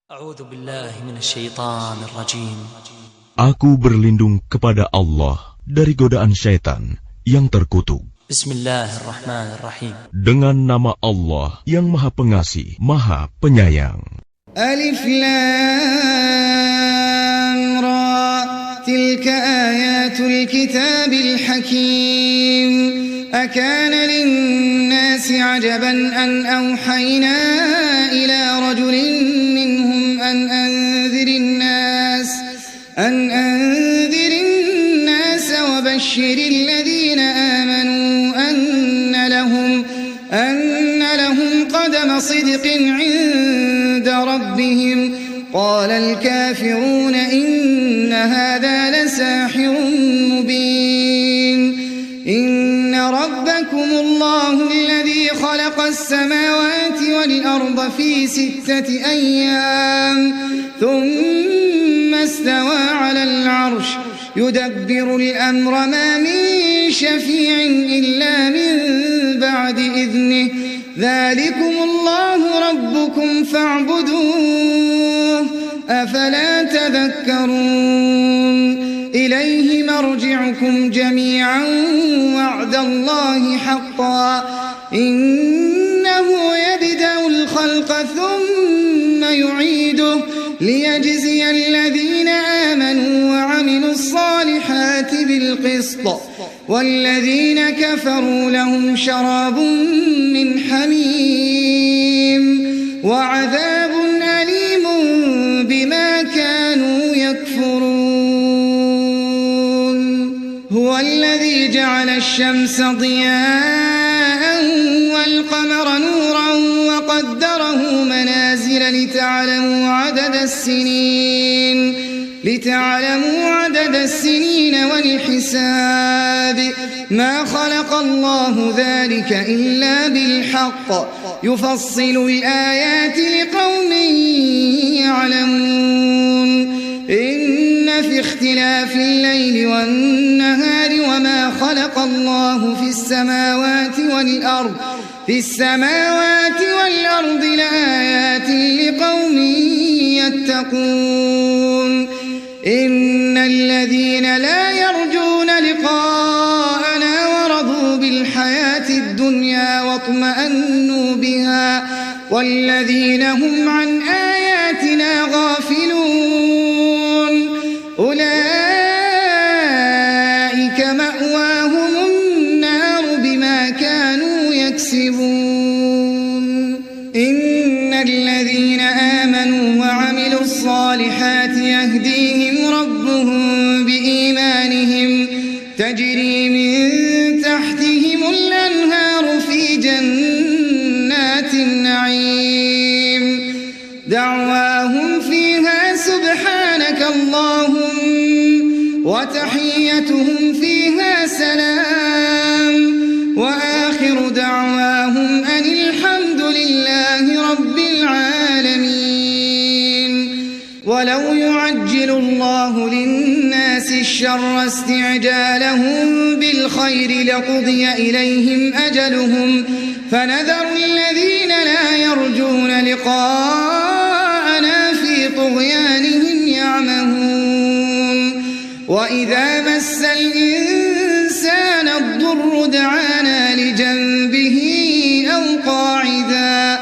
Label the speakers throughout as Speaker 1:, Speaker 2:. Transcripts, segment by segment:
Speaker 1: أعوذ بالله من الشيطان الرجيم.
Speaker 2: Aku berlindung kepada Allah dari godaan syaitan yang terkutuk.
Speaker 1: Bismillahirrahmanirrahim.
Speaker 2: Dengan nama Allah yang Maha Pengasih, Maha Penyayang.
Speaker 3: Alif Lam Ra. Tilka ayatul kitabil hakim. Akana linnasi ajaban an awhayna ila rajulin minhum an anzirin nas wa bashiril ladhina amanu anna lahum qadama sidqin 'inda rabbihim. قال الكافرون إن هذا لساحر مبين. إن ربكم الله الذي خلق السماوات والأرض في 6 أيام ثم استوى على العرش يدبر الأمر ما من شفيع إلا من بعد إذنه ذلكم الله ربكم فاعبدوه أفلا تذكرون. إليه مرجعكم جميعا وعد الله حقا إنه يبدأ الخلق ثم يعيده ليجزي الذين آمنوا وعملوا الصالحات بالقسط والذين كفروا لهم شراب من حميم وعذاب أليم بما كانوا يكفرون. هو الذي جعل الشمس ضياء والقمر نورا وقدره منازل لتعلموا عدد السنين والحساب ما خلق الله ذلك إلا بالحق يفصل الآيات لقوم يعلمون. إن في اختلاف الليل والنهار وما خلق الله في السماوات والأرض لآيات لقوم يتقون. إن الذين لا يرجون لقاءنا ورضوا بالحياة الدنيا واطمأنوا بها والذين هم عن آياتنا غافلون أولئك مأواهم النار بما كانوا يكسبون. إن الذين آمنوا وعملوا الصالحات يهديهم ربهم بإيمانهم تجري من تحتهم الأنهار في جنات النعيم دعواهم فيها سبحانك اللهم وتحيتهم فيها سلام وآخر دعواهم أن الحمد لله رب العالمين. ولو يعجل الله للناس الشر استعجالهم بالخير لقضي إليهم أجلهم فنذر الذين لا يرجون لقاءنا في طغيانهم يعمهون. وإذا مس الإنسان الضر دعانا لجنبه أو قاعدا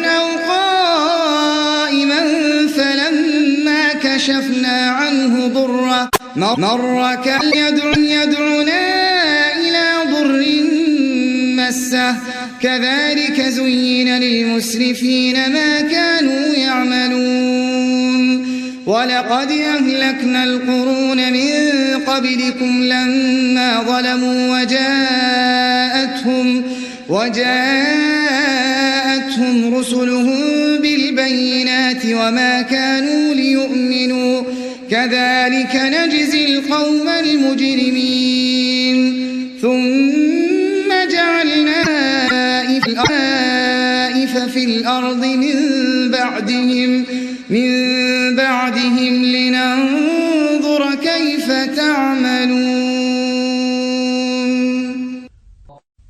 Speaker 3: أو قائما فلما كشفنا عنه ضره مر يدعنا إلى ضر مسه كذلك زين للمسرفين ما كانوا يعملون. ولقد أهلكنا القرون من قبلكم لما ظلموا وجاءتهم رسلهم بالبينات وما كانوا ليؤمنوا كذلك نجزي القوم المجرمين. ثم جعلنا خلائف في الأرض من بعدهم لننظر كيف تعملون.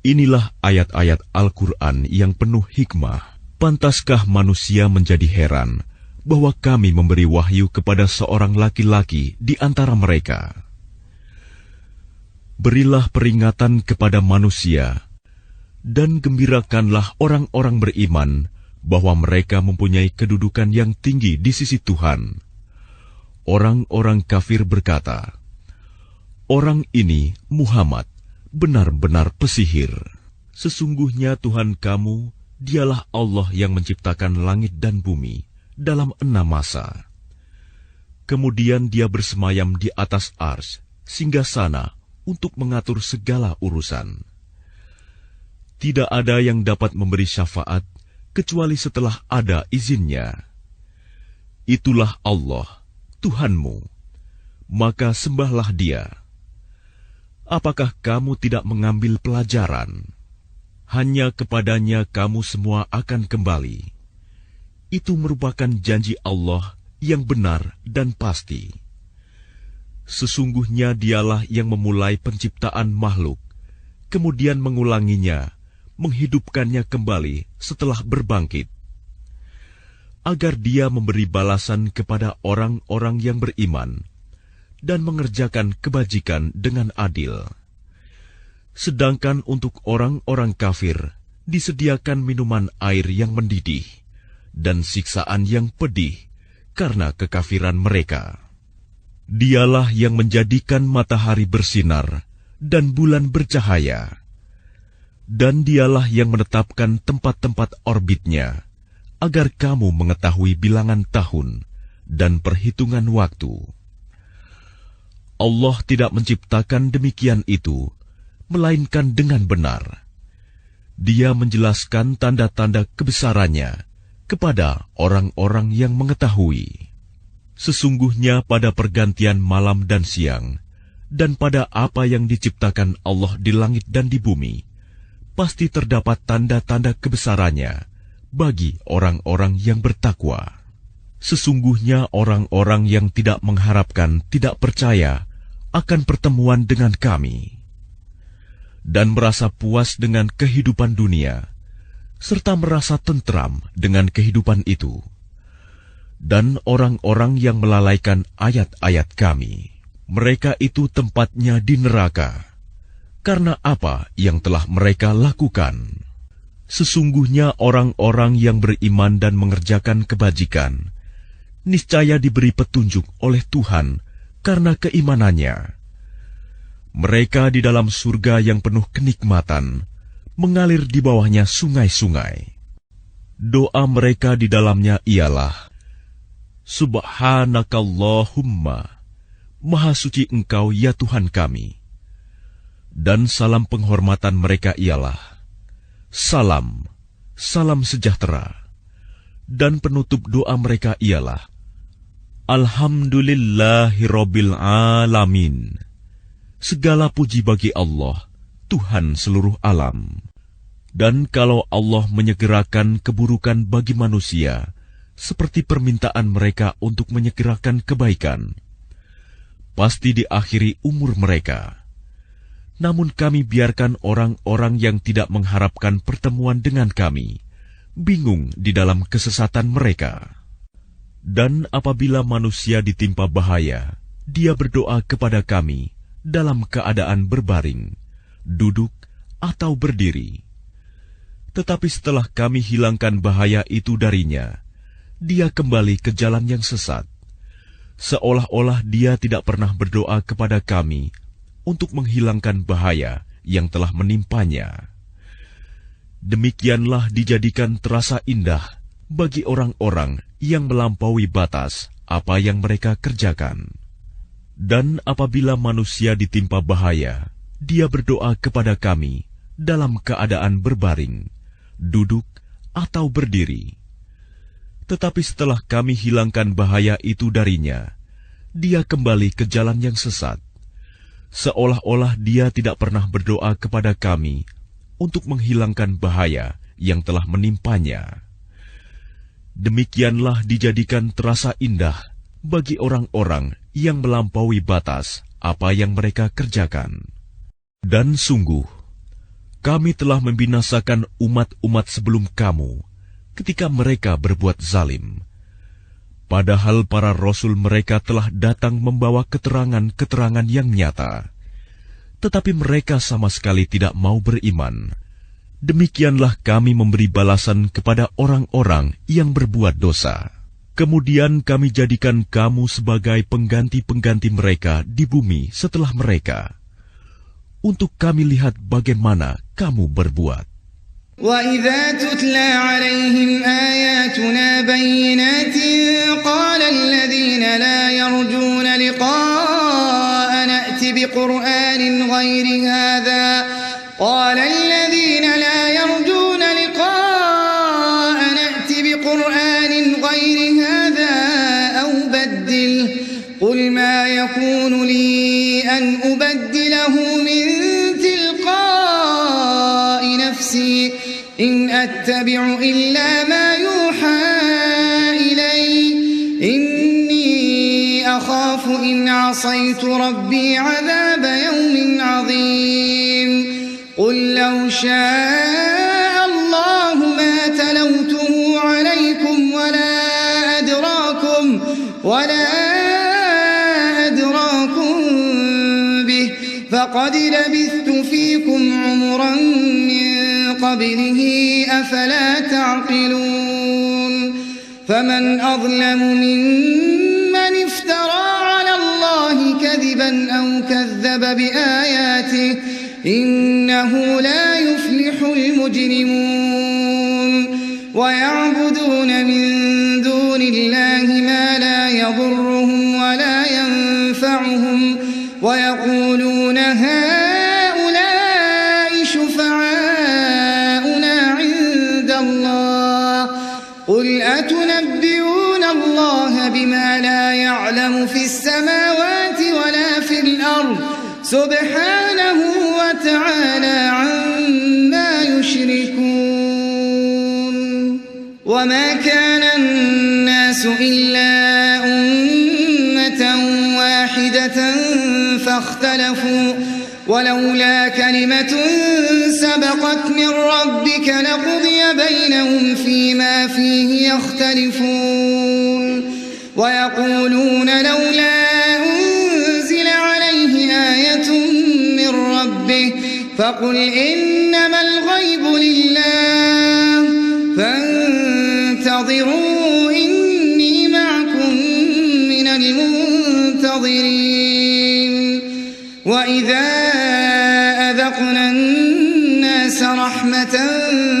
Speaker 2: Inilah ayat-ayat Al-Quran yang penuh hikmah Pantaskah manusia menjadi heran bahwa kami memberi wahyu kepada seorang laki-laki di antara mereka? Berilah peringatan kepada manusia, dan gembirakanlah orang-orang beriman bahwa mereka mempunyai kedudukan yang tinggi di sisi Tuhan. Orang-orang kafir berkata, "Orang ini, Muhammad, benar-benar pesihir. Sesungguhnya Tuhan kamu, dialah Allah yang menciptakan langit dan bumi dalam 6 masa. Kemudian dia bersemayam di atas ars, singgasana untuk mengatur segala urusan. Tidak ada yang dapat memberi syafaat kecuali setelah ada izinnya. Itulah Allah, Tuhanmu, maka sembahlah Dia. Apakah kamu tidak mengambil pelajaran? Hanya kepadanya kamu semua akan kembali. Itu merupakan janji Allah yang benar dan pasti. Sesungguhnya Dialah yang memulai penciptaan makhluk, kemudian mengulanginya, menghidupkannya kembali setelah berbangkit, agar Dia memberi balasan kepada orang-orang yang beriman dan mengerjakan kebajikan dengan adil. Sedangkan untuk orang-orang kafir disediakan minuman air yang mendidih dan siksaan yang pedih karena kekafiran mereka. Dialah yang menjadikan matahari bersinar dan bulan bercahaya, dan Dialah yang menetapkan tempat-tempat orbitnya agar kamu mengetahui bilangan tahun dan perhitungan waktu. Allah tidak menciptakan demikian itu melainkan dengan benar. Dia menjelaskan tanda-tanda kebesarannya kepada orang-orang yang mengetahui. Sesungguhnya pada pergantian malam dan siang, dan pada apa yang diciptakan Allah di langit dan di bumi, pasti terdapat tanda-tanda kebesarannya bagi orang-orang yang bertakwa. Sesungguhnya orang-orang yang tidak mengharapkan, tidak percaya akan pertemuan dengan Kami, dan merasa puas dengan kehidupan dunia, serta merasa tentram dengan kehidupan itu. Dan orang-orang yang melalaikan ayat-ayat Kami, mereka itu tempatnya di neraka, karena apa yang telah mereka lakukan. Sesungguhnya orang-orang yang beriman dan mengerjakan kebajikan, niscaya diberi petunjuk oleh Tuhan karena keimanannya. Mereka di dalam surga yang penuh kenikmatan, mengalir di bawahnya sungai-sungai. Doa mereka di dalamnya ialah, Subhanakallahumma, Maha suci Engkau ya Tuhan kami. Dan salam penghormatan mereka ialah, Salam, salam sejahtera. Dan penutup doa mereka ialah, Alhamdulillahirabbil alamin. Segala puji bagi Allah, Tuhan seluruh alam. Dan kalau Allah menyegerakan keburukan bagi manusia, seperti permintaan mereka untuk menyegerakan kebaikan, pasti diakhiri umur mereka. Namun Kami biarkan orang-orang yang tidak mengharapkan pertemuan dengan Kami bingung di dalam kesesatan mereka. Dan apabila manusia ditimpa bahaya, dia berdoa kepada Kami dalam keadaan berbaring, duduk, atau berdiri. Tetapi setelah Kami hilangkan bahaya itu darinya, dia kembali ke jalan yang sesat, seolah-olah dia tidak pernah berdoa kepada Kami untuk menghilangkan bahaya yang telah menimpanya. Demikianlah dijadikan terasa indah bagi orang-orang yang melampaui batas apa yang mereka kerjakan. Dan apabila manusia ditimpa bahaya, dia berdoa kepada Kami dalam keadaan berbaring, duduk, atau berdiri. Tetapi setelah Kami hilangkan bahaya itu darinya, dia kembali ke jalan yang sesat, seolah-olah dia tidak pernah berdoa kepada Kami untuk menghilangkan bahaya yang telah menimpanya. Demikianlah dijadikan terasa indah bagi orang-orang yang melampaui batas apa yang mereka kerjakan. Dan sungguh, Kami telah membinasakan umat-umat sebelum kamu ketika mereka berbuat zalim. Padahal para rasul mereka telah datang membawa keterangan-keterangan yang nyata. Tetapi mereka sama sekali tidak mau beriman. Demikianlah kami memberi balasan kepada orang-orang yang berbuat dosa. Kemudian kami jadikan kamu sebagai pengganti-pengganti mereka di bumi setelah mereka, untuk kami lihat bagaimana kamu berbuat.
Speaker 3: وَإِذَا تُتْلَى عَلَيْهِمْ آيَاتُنَا بَيِّنَاتٍ قَالَ الَّذِينَ لَا يَرْجُونَ لِقَاءَنَا ائْتِ بِقُرْآنٍ غَيْرِ هَذَا أَوْ بَدِّلْهُ قُلْ مَا يَكُونُ لِي أَنْ أُبَدِّلَهُ مِنْ تِلْقَاءِ نَفْسِي إِنْ أَتَّبِعُ إِلَّا مَا يُوحَى إِلَيَّ إِنِّي أَخَافُ إِنْ عَصَيْتُ رَبِّي عَذَابَ يَوْمٍ عَظِيمٍ قُلْ لَوْ شَاءَ اللَّهُ مَا تَلَوْتُهُ عَلَيْكُمْ وَلَا أَدْرَاكُمْ بِهِ فَقَدْ لَبِثْتُ فِيكُمْ عُمُرًا مِّن قَبْلِهِ أَفَلَا تَعْقِلُونَ فَمَنْ أَظْلَمُ مِمَّنِ افْتَرَىٰ عَلَى اللَّهِ كَذِبًا أَوْ كَذَّبَ بِآيَاتِهِ إِنَّهُ لَا يُفْلِحُ الْمُجْرِمُونَ وَيَعْبُدُونَ مِن دُونِ اللَّهِ مَا لَا يَضُرُّهُمْ وَلَا يَنفَعُهُمْ وَيَقُولُونَ هَٰؤُلَاءِ شُفَعَاؤُنَا عِندَ اللَّهِ قُلْ أَتُنَبِّئُونَ اللَّهَ بِمَا لَا يَعْلَمُ فِي السَّمَاوَاتِ وَلَا فِي الْأَرْضِ سُبْحَانَهُ وَتَعَالَى عَمَّا يُشْرِكُونَ وَمَا كَانَ النَّاسُ إِلَّا أُمَّةً وَاحِدَةً فَاخْتَلَفُوا وَلَوْلَا كَلِمَةٌ سَبَقَتْ مِنْ رَبِّكَ لَقُضِيَ بَيْنَهُمْ فِيمَا فِيهِ يَخْتَلِفُونَ وَيَقُولُونَ لَوْلَا أُنْزِلَ عَلَيْهِ آيَةٌ مِّن رَّبِّهِ فَقُلْ إِنَّمَا الْغَيْبُ لِلَّهِ فَانتَظِرُوا إِنِّي مَعَكُمْ مِنَ الْمُنتَظِرِينَ وَإِذَا أَذَقْنَا النَّاسَ رَحْمَةً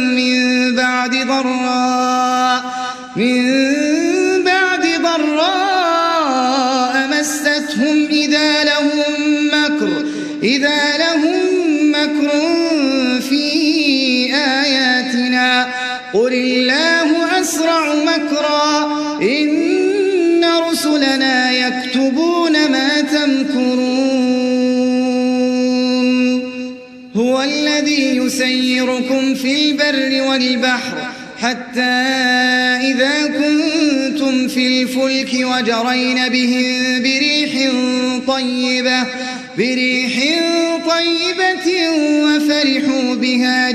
Speaker 3: مِّن بَعْدِ ضَرَّاءَ مَسَّتْهُمْ إِذَا لَهُم مَّكْرٌ فِي آيَاتِنَا قُلِ اللَّهُ أَسْرَعُ مَكْرًا إِنَّ رُسُلَنَا يَكْتُبُونَ مَا تَمْكُرُونَ هُوَ الَّذِي يُسَيِّرُكُمْ فِي الْبَرِّ وَالْبَحْرِ حَتَّى إِذَا كُنتُمْ فِي الْفُلْكِ وَجَرَيْنَ بِهِم بريح طيبة وفرحوا بها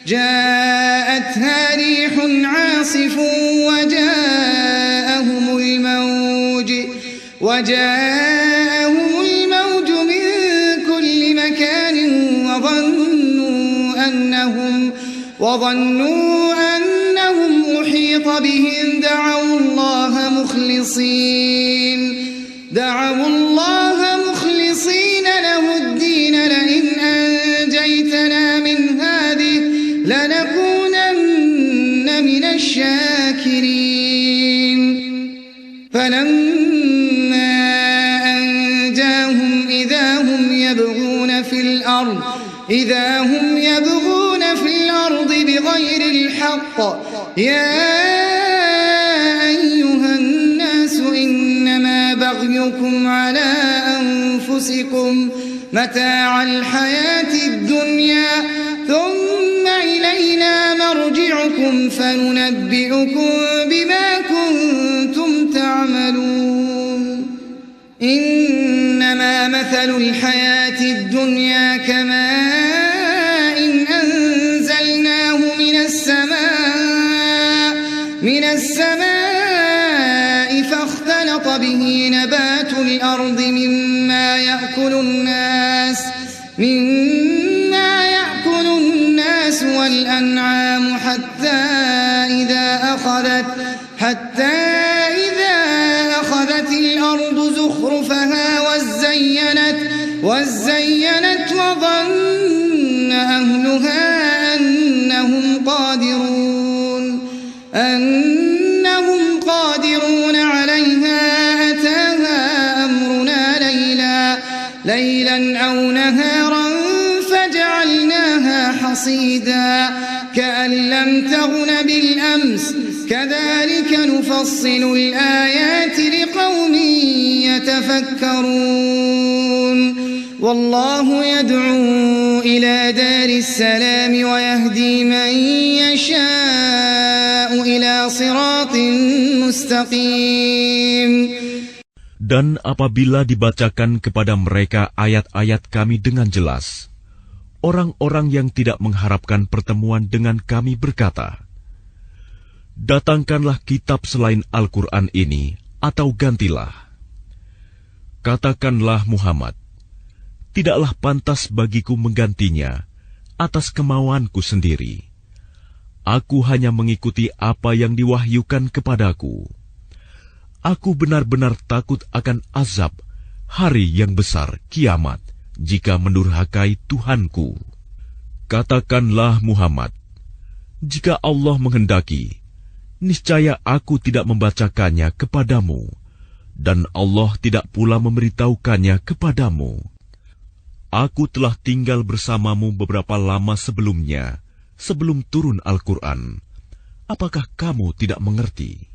Speaker 3: جاءتها ريح عاصف وجاءهم الموج من كل مكان وظنوا أنهم أحيط بهم دعوا الله مخلصين له الدين لئن أنجيتنا من هذه لنكونن من الشاكرين فلما أنجاهم إذا هم يبغون في الأرض بغير الحق يا أيها الناس إنما بغيكم على أنفسكم متاع الحياة الدنيا ثم إلينا مرجعكم فننبئكم بما كنتم تعملون إنما مثل الحياة الدنيا كماء أنزلناه من السماء فاختلط به نبات الأرض مما يأكل الناس والأنعام حتى إذا أخذت الأرض زخرفها وزينت وظن أهلها أنهم قادرون عليها أتاها أمرنا ليلا أو نهارا فجعلناها حصيدا كأن لم تغن بالأمس كذلك نفصل الآيات لقوم يتفكرون والله يدعو إلى دار السلام ويهدي من يشاء إلى صراط مستقيم.
Speaker 2: Dan apabila dibacakan kepada mereka ayat-ayat kami dengan jelas, orang-orang yang tidak mengharapkan pertemuan dengan kami berkata, "Datangkanlah kitab selain Al-Quran ini, atau gantilah." Katakanlah Muhammad, tidaklah pantas bagiku menggantinya atas kemauanku sendiri. Aku hanya mengikuti apa yang diwahyukan kepadaku. Aku benar-benar takut akan azab hari yang besar kiamat jika mendurhakai Tuhanku. Katakanlah Muhammad, jika Allah menghendaki, niscaya aku tidak membacakannya kepadamu, dan Allah tidak pula memberitahukannya kepadamu. Aku telah tinggal bersamamu beberapa lama sebelumnya, sebelum turun Al-Quran. Apakah kamu tidak mengerti?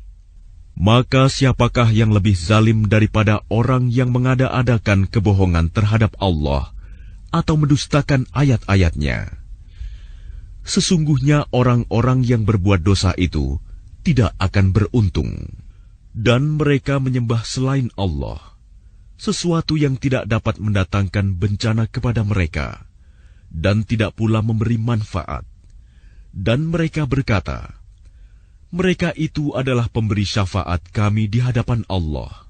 Speaker 2: Maka siapakah yang lebih zalim daripada orang yang mengada-adakan kebohongan terhadap Allah atau mendustakan ayat-ayatnya? Sesungguhnya orang-orang yang berbuat dosa itu tidak akan beruntung. Dan mereka menyembah selain Allah, sesuatu yang tidak dapat mendatangkan bencana kepada mereka, dan tidak pula memberi manfaat. Dan mereka berkata, mereka itu adalah pemberi syafaat kami di hadapan Allah.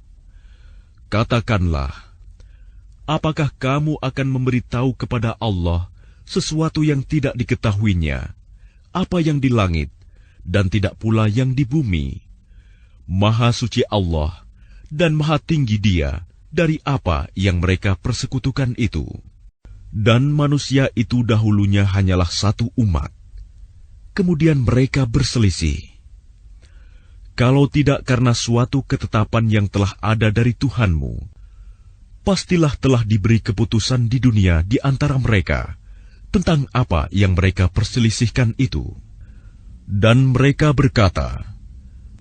Speaker 2: Katakanlah, apakah kamu akan memberitahu kepada Allah sesuatu yang tidak diketahuinya, apa yang di langit, dan tidak pula yang di bumi? Maha suci Allah, dan maha tinggi Dia dari apa yang mereka persekutukan itu. Dan manusia itu dahulunya hanyalah satu umat. Kemudian mereka berselisih. Kalau tidak karena suatu ketetapan yang telah ada dari Tuhanmu, pastilah telah diberi keputusan di dunia di antara mereka tentang apa yang mereka perselisihkan itu. Dan mereka berkata,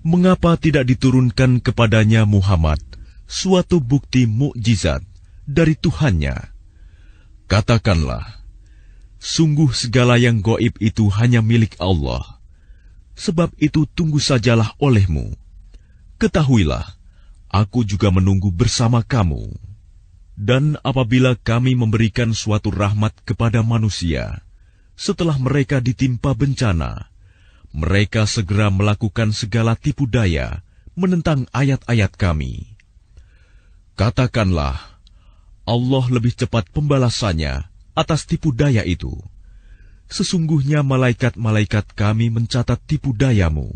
Speaker 2: mengapa tidak diturunkan kepadanya Muhammad suatu bukti mukjizat dari Tuhannya? Katakanlah, sungguh segala yang gaib itu hanya milik Allah. Sebab itu tunggu sajalah olehmu. Ketahuilah, aku juga menunggu bersama kamu. Dan apabila kami memberikan suatu rahmat kepada manusia, setelah mereka ditimpa bencana, mereka segera melakukan segala tipu daya menentang ayat-ayat kami. Katakanlah, Allah lebih cepat pembalasannya atas tipu daya itu. Sesungguhnya malaikat-malaikat kami mencatat tipu dayamu.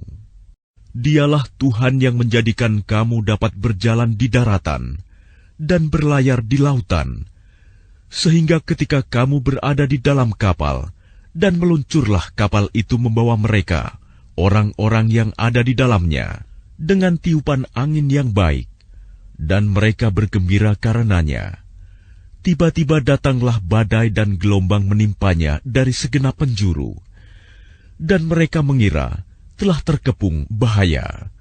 Speaker 2: Dialah Tuhan yang menjadikan kamu dapat berjalan di daratan dan berlayar di lautan, sehingga ketika kamu berada di dalam kapal dan meluncurlah kapal itu membawa mereka, orang-orang yang ada di dalamnya, dengan tiupan angin yang baik, dan mereka bergembira karenanya. Tiba-tiba datanglah badai dan gelombang menimpanya dari segenap penjuru, dan mereka mengira telah terkepung bahaya.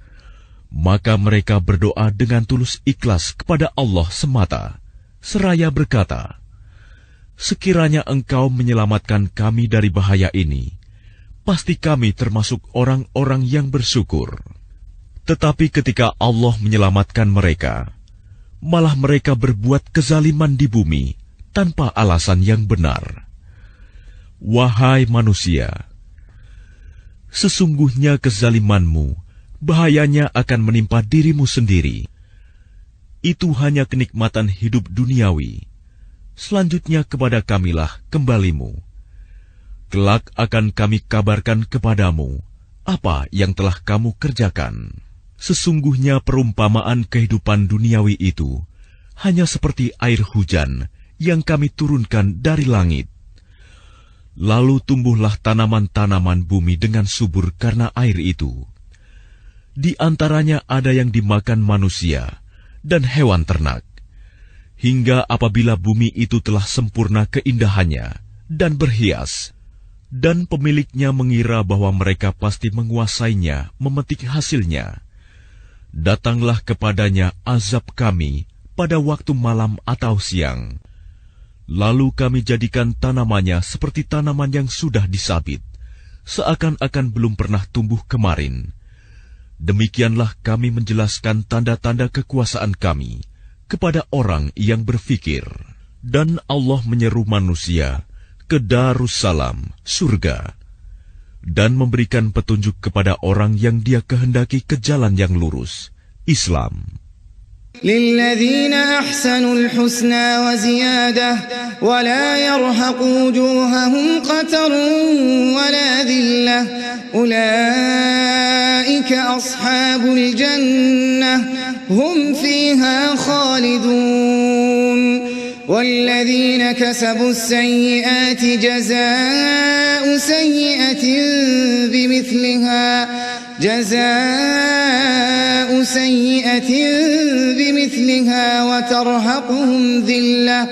Speaker 2: Maka mereka berdoa dengan tulus ikhlas kepada Allah semata, seraya berkata, sekiranya Engkau menyelamatkan kami dari bahaya ini, pasti kami termasuk orang-orang yang bersyukur. Tetapi ketika Allah menyelamatkan mereka, malah mereka berbuat kezaliman di bumi tanpa alasan yang benar. Wahai manusia, sesungguhnya kezalimanmu bahayanya akan menimpa dirimu sendiri. Itu hanya kenikmatan hidup duniawi. Selanjutnya kepada Kamilah kembalimu. Kelak akan kami kabarkan kepadamu apa yang telah kamu kerjakan. Sesungguhnya perumpamaan kehidupan duniawi itu hanya seperti air hujan yang kami turunkan dari langit. Lalu tumbuhlah tanaman-tanaman bumi dengan subur karena air itu. Di antaranya ada yang dimakan manusia dan hewan ternak, hingga apabila bumi itu telah sempurna keindahannya dan berhias, dan pemiliknya mengira bahwa mereka pasti menguasainya, memetik hasilnya, datanglah kepadanya azab kami pada waktu malam atau siang. Lalu kami jadikan tanamannya seperti tanaman yang sudah disabit, seakan-akan belum pernah tumbuh kemarin. Demikianlah kami menjelaskan tanda-tanda kekuasaan kami kepada orang yang berfikir. Dan Allah menyeru manusia ke Darussalam, surga, dan memberikan petunjuk kepada orang yang Dia kehendaki ke jalan yang lurus, Islam.
Speaker 3: للذين أحسنوا الحسنى وزيادة ولا يرهق وجوههم قتر ولا ذلة أولئك أصحاب الجنة هم فيها خالدون والذين كسبوا السيئات جزاء سيئة بمثلها وترهقهم ذلة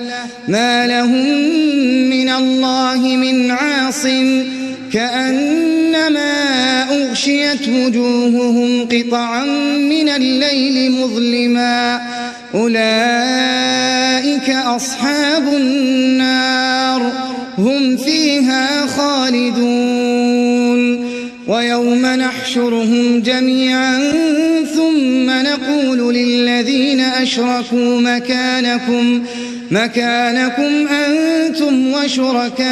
Speaker 3: ما لهم من الله من عاصم كأنما أغشيت وجوههم قطعا من الليل مظلما أولئك أصحاب النار هم فيها خالدون ويوم نحشرهم جميعا ثم نقول للذين أشركوا مكانكم أنتم وشركاؤكم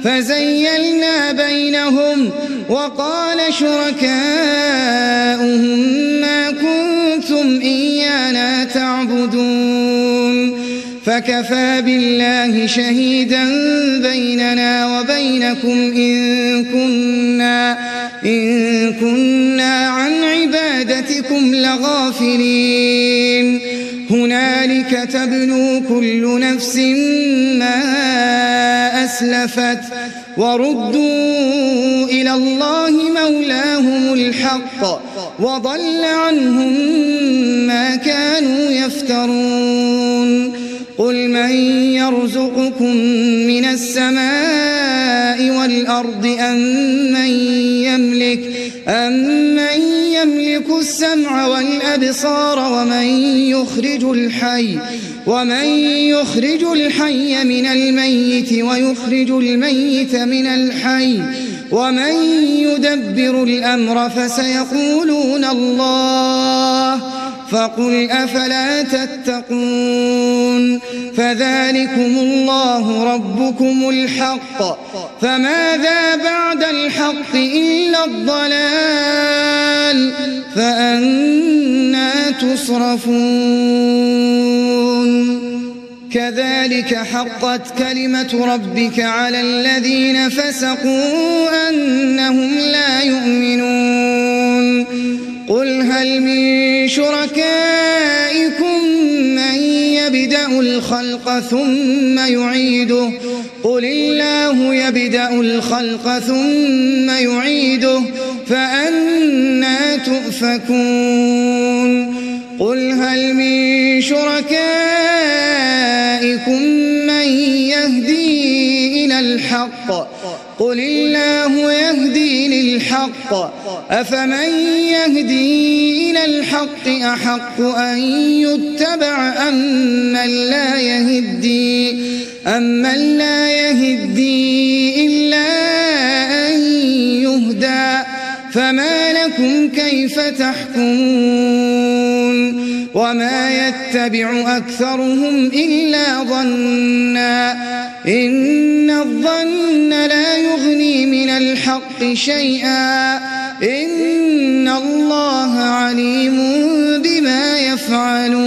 Speaker 3: فزيلنا بينهم وقال شركاؤهم ما كنتم إيانا تعبدون فكفى بالله شهيدا بيننا وبينكم إن كنا عن عبادتكم لغافلين هنالك تبلو كل نفس ما أسلفت وردوا إلى الله مولاهم الحق وضل عنهم ما كانوا يفترون قل من يرزقكم من السماء والأرض أمن يملك السمع والأبصار ومن يخرج الحي من الميت ويخرج الميت من الحي ومن يدبر الأمر فسيقولون الله فقل أفلا تتقون فذلكم الله ربكم الحق فماذا بعد الحق إلا الضلال فأنى تصرفون كذلك حقت كلمة ربك على الذين فسقوا أنهم لا يؤمنون قل هل من شركائكم من يبدأ الخلق ثم يعيده قل الله يبدأ الخلق ثم يعيده فأنى تؤفكون قل هل من شركائكم من يهدي إلى الحق قل الله يهدي للحق أفمن يهدي إلى الحق أحق أن يتبع أمن لا يهدي إلا أن يهدى فما لكم كيف تحكمون وما يتبع أكثرهم إلا ظنا إن الظن لا يغني من الحق شيئا إن الله عليم بما يفعلون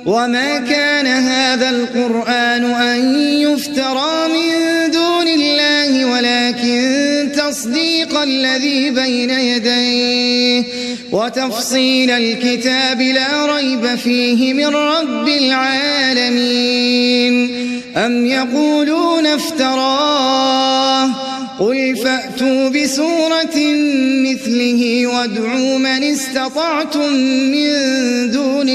Speaker 3: وما كان هذا القرآن أن يفترى من دون الله ولكن تصديق الذي بين يديه وتفصيل الكتاب لا ريب فيه من رب العالمين أم يقولون افتراه قل فأتوا بسورة مثله وادعوا من استطعتم من دون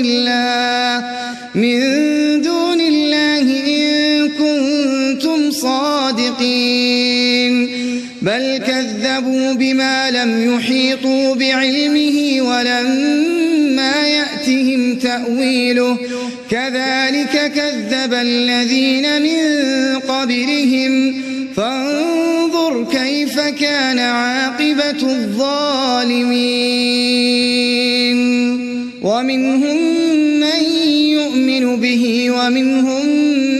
Speaker 3: الله إن كنتم صادقين بل كذبوا بما لم يحيطوا بعلمه ولما يأتهم تأويله كذلك كذب الذين من قبلهم فانظر كيف كان عاقبة الظالمين ومنهم من يؤمن به ومنهم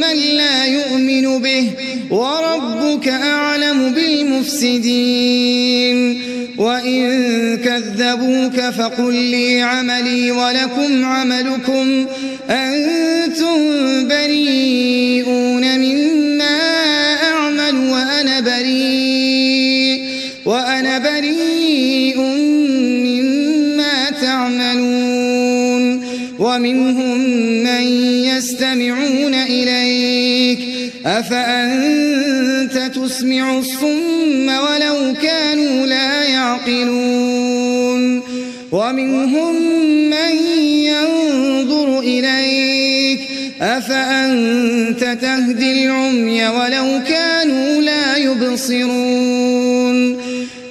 Speaker 3: من لا يؤمن به وربك أعلم بالمفسدين وإن كذبوك فقل لي عملي ولكم عملكم أنتم بريئون مما أعمل وأنا بريء مما تعملون ومنهم من يستمعون إليك أفأنت تسمع الصم ولو كانوا لا يعقلون ومنهم من ينظر إليك أفأنت تهدي العمي ولو كانوا لا يبصرون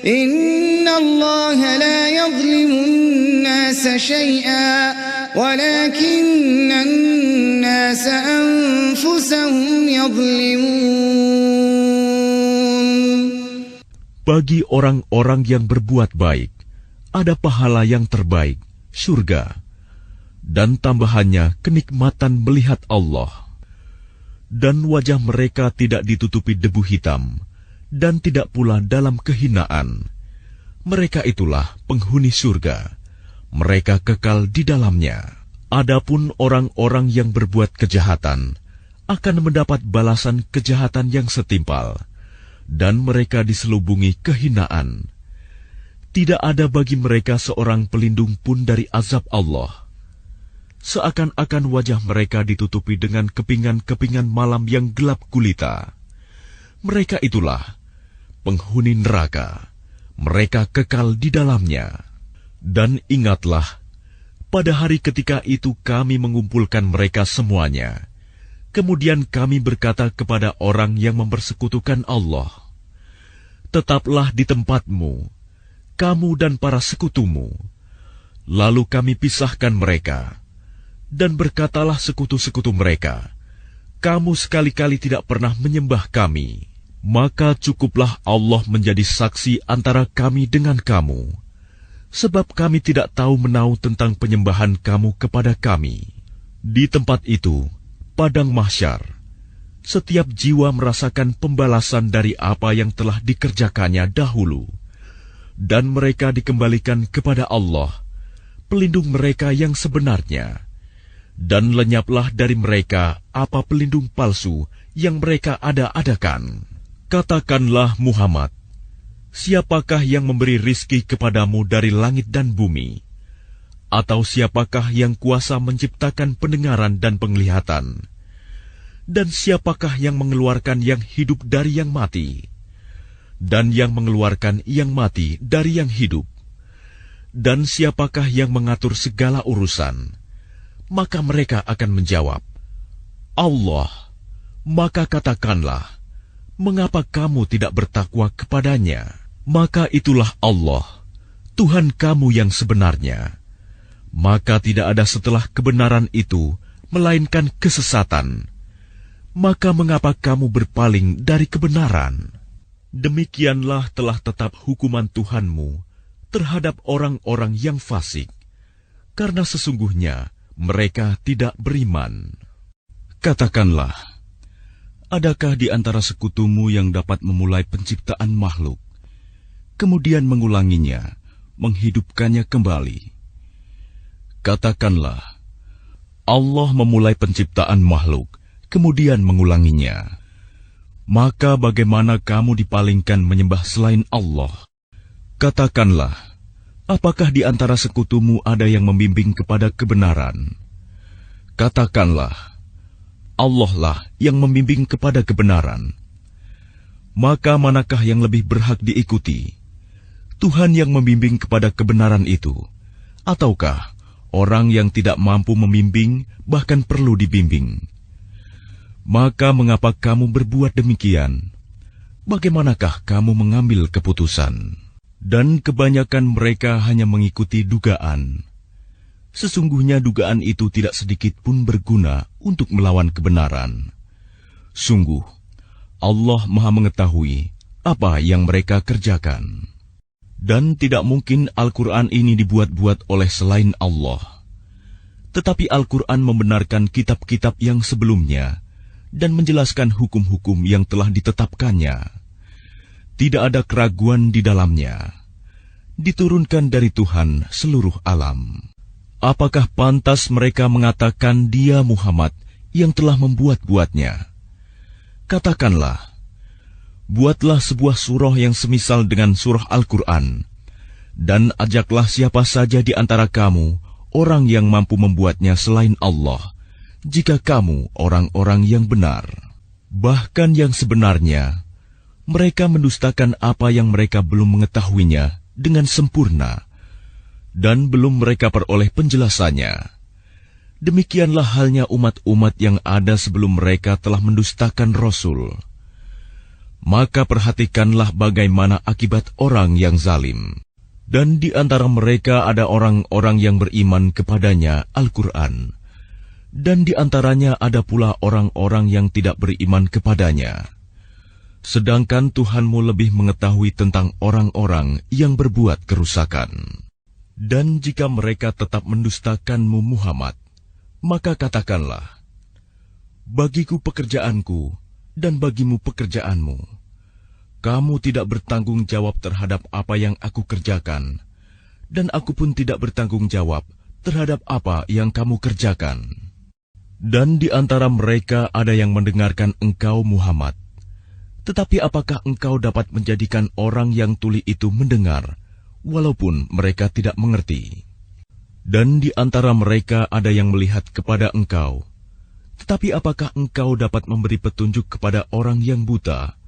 Speaker 3: إن الله لا يظلم الناس شيئا ولكن الناس أنفسهم يظلمون.
Speaker 2: Bagi orang-orang yang berbuat baik, ada pahala yang terbaik, surga, dan tambahannya kenikmatan melihat Allah. Dan wajah mereka tidak ditutupi debu hitam, dan tidak pula dalam kehinaan. Mereka itulah penghuni surga. Mereka kekal di dalamnya. Adapun orang-orang yang berbuat kejahatan akan mendapat balasan kejahatan yang setimpal, dan mereka diselubungi kehinaan. Tidak ada bagi mereka seorang pelindung pun dari azab Allah. Seakan-akan wajah mereka ditutupi dengan kepingan-kepingan malam yang gelap gulita. Mereka itulah penghuni neraka. Mereka kekal di dalamnya. Dan ingatlah, pada hari ketika itu kami mengumpulkan mereka semuanya. Kemudian kami berkata kepada orang yang mempersekutukan Allah, tetaplah di tempatmu, kamu dan para sekutumu. Lalu kami pisahkan mereka. Dan berkatalah sekutu-sekutu mereka, kamu sekali-kali tidak pernah menyembah kami. Maka cukuplah Allah menjadi saksi antara kami dengan kamu, sebab kami tidak tahu menau tentang penyembahan kamu kepada kami. Di tempat itu, padang mahsyar, setiap jiwa merasakan pembalasan dari apa yang telah dikerjakannya dahulu, dan mereka dikembalikan kepada Allah, pelindung mereka yang sebenarnya. Dan lenyaplah dari mereka apa pelindung palsu yang mereka ada-adakan. Katakanlah Muhammad, siapakah yang memberi rizki kepadamu dari langit dan bumi? Atau siapakah yang kuasa menciptakan pendengaran dan penglihatan? Dan siapakah yang mengeluarkan yang hidup dari yang mati? Dan yang mengeluarkan yang mati dari yang hidup? Dan siapakah yang mengatur segala urusan? Maka mereka akan menjawab, Allah. Maka katakanlah, mengapa kamu tidak bertakwa kepadanya? Maka itulah Allah, Tuhan kamu yang sebenarnya. Maka tidak ada setelah kebenaran itu, melainkan kesesatan. Maka mengapa kamu berpaling dari kebenaran? Demikianlah telah tetap hukuman Tuhanmu terhadap orang-orang yang fasik, karena sesungguhnya mereka tidak beriman. Katakanlah, adakah di antara sekutumu yang dapat memulai penciptaan makhluk, kemudian mengulanginya, menghidupkannya kembali. Katakanlah, Allah memulai penciptaan makhluk, kemudian mengulanginya. Maka bagaimana kamu dipalingkan menyembah selain Allah? Katakanlah, apakah di antara sekutumu ada yang membimbing kepada kebenaran? Katakanlah, Allah lah yang membimbing kepada kebenaran. Maka manakah yang lebih berhak diikuti? Tuhan yang membimbing kepada kebenaran itu, ataukah orang yang tidak mampu membimbing, bahkan perlu dibimbing? Maka mengapa kamu berbuat demikian? Bagaimanakah kamu mengambil keputusan? Dan kebanyakan mereka hanya mengikuti dugaan. Sesungguhnya dugaan itu tidak sedikit pun berguna untuk melawan kebenaran. Sungguh, Allah Maha mengetahui apa yang mereka kerjakan. Dan tidak mungkin Al-Quran ini dibuat-buat oleh selain Allah. Tetapi Al-Quran membenarkan kitab-kitab yang sebelumnya, dan menjelaskan hukum-hukum yang telah ditetapkannya. Tidak ada keraguan di dalamnya. Diturunkan dari Tuhan seluruh alam. Apakah pantas mereka mengatakan Dia Muhammad yang telah membuat-buatnya? Katakanlah, buatlah sebuah surah yang semisal dengan surah Al-Quran, dan ajaklah siapa saja di antara kamu, orang yang mampu membuatnya selain Allah, jika kamu orang-orang yang benar. Bahkan yang sebenarnya, mereka mendustakan apa yang mereka belum mengetahuinya dengan sempurna, dan belum mereka peroleh penjelasannya. Demikianlah halnya umat-umat yang ada sebelum mereka telah mendustakan Rasul. Maka perhatikanlah bagaimana akibat orang yang zalim. Dan di antara mereka ada orang-orang yang beriman kepadanya Al-Quran, dan di antaranya ada pula orang-orang yang tidak beriman kepadanya. Sedangkan Tuhanmu lebih mengetahui tentang orang-orang yang berbuat kerusakan. Dan jika mereka tetap mendustakanmu Muhammad, maka katakanlah, bagiku pekerjaanku dan bagimu pekerjaanmu. Kamu tidak bertanggung jawab terhadap apa yang aku kerjakan, dan aku pun tidak bertanggung jawab terhadap apa yang kamu kerjakan. Dan di antara mereka ada yang mendengarkan engkau Muhammad. Tetapi apakah engkau dapat menjadikan orang yang tuli itu mendengar, walaupun mereka tidak mengerti? Dan di antara mereka ada yang melihat kepada engkau. Tetapi apakah engkau dapat memberi petunjuk kepada orang yang buta,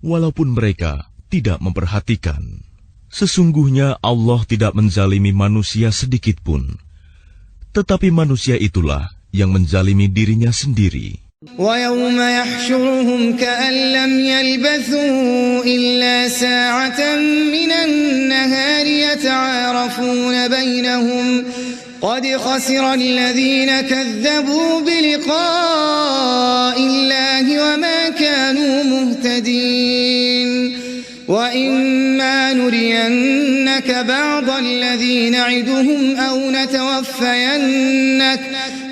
Speaker 2: walaupun mereka tidak memperhatikan? Sesungguhnya Allah tidak menzalimi manusia sedikit pun. Tetapi manusia itulah yang menzalimi dirinya sendiri.
Speaker 3: وَيَوْمَ يَحْشُرُهُمْ كَأَن لَّمْ يَلْبَثُوا إِلَّا سَاعَةً مِّنَ النَّهَارِ يَتَعَارَفُونَ بَيْنَهُمْ قَدْ خَسِرَ الَّذِينَ كَذَّبُوا بِلِقَاءِ اللَّهِ وَمَا كَانُوا مُهْتَدِينَ وَإِمَّا نُرِيَنَّكَ بَعْضَ الَّذِي نَعِدُهُمْ أَوْ نَتَوَفَّيَنَّكَ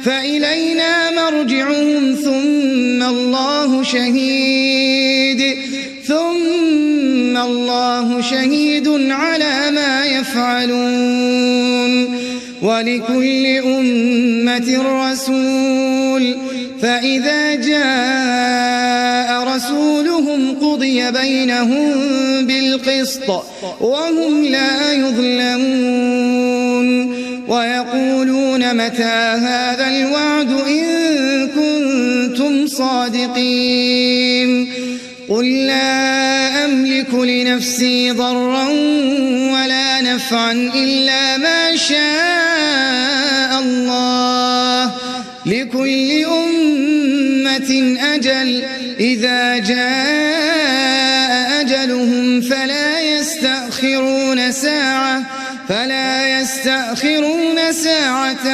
Speaker 3: فَإِلَيْنَا مَرْجِعُهُمْ ثُمَّ اللَّهُ شَهِيدٌ عَلَى مَا يَفْعَلُونَ وَلِكُلِّ أُمَّةٍ رَّسُولٌ فَإِذَا جَاءَ رَسُولُهُمْ قُضِيَ بَيْنَهُم بِالْقِسْطِ وَهُمْ لَا يُظْلَمُونَ وَيَقُولُونَ مَتَى هَذَا الْوَعْدُ إِن كُنتُمْ صَادِقِينَ قُل لَّا أَمْلِكُ لِنَفْسِي ضَرًّا وَلَا نَفْعًا إِلَّا مَا شَاءَ اللَّهُ لِكُلِّ أُمَّةٍ أَجَلٌ إِذَا جَاءَ أَجَلُهُمْ فَلَا يَسْتَأْخِرُونَ سَاعَةً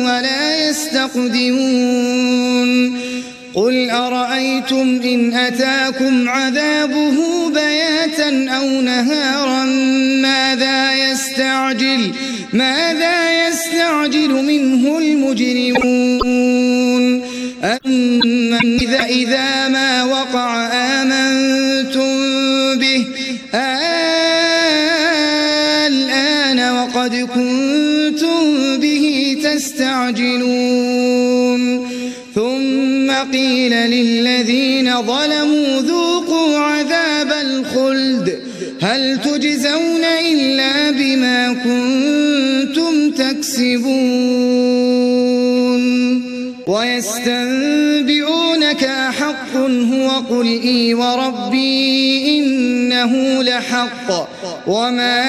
Speaker 3: وَلَا يَسْتَقْدِمُونَ قُلْ أَرَأَيْتُمْ إِنْ أَتَاكُمْ عَذَابُهُ بَيَاتًا أَوْ نَهَارًا ماذا يستعجل منه المجرمون أَمَّنْ إِذَا مَا وَقَعَ آمَنْتُمْ بِهِ قد كنتم به تستعجلون ثم قيل للذين ظلموا ذوقوا عذاب الخلد هل تجزون إلا بما كنتم تكسبون ويستنبئونك أحق هو قل إي وربي إنه لحق وما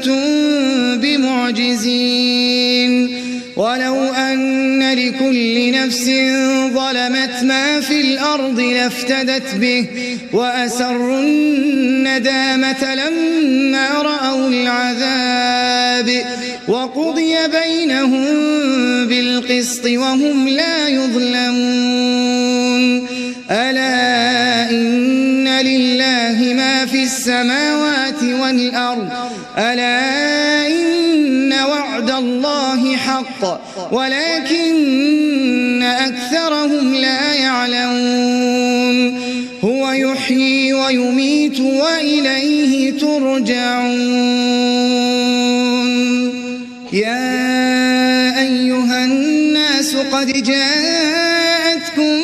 Speaker 3: أنتم بمعجزين ولو أن لكل نفس ظلمت ما في الأرض لافتدت به وأسروا الندامة لما رأوا العذاب وقضي بينهم بالقسط وهم لا يظلمون ألا إن لله ما في السماوات والأرض ألا إن وعد الله حق ولكن أكثرهم لا يعلمون هو يحيي ويميت وإليه ترجعون يا أيها الناس قد جاءتكم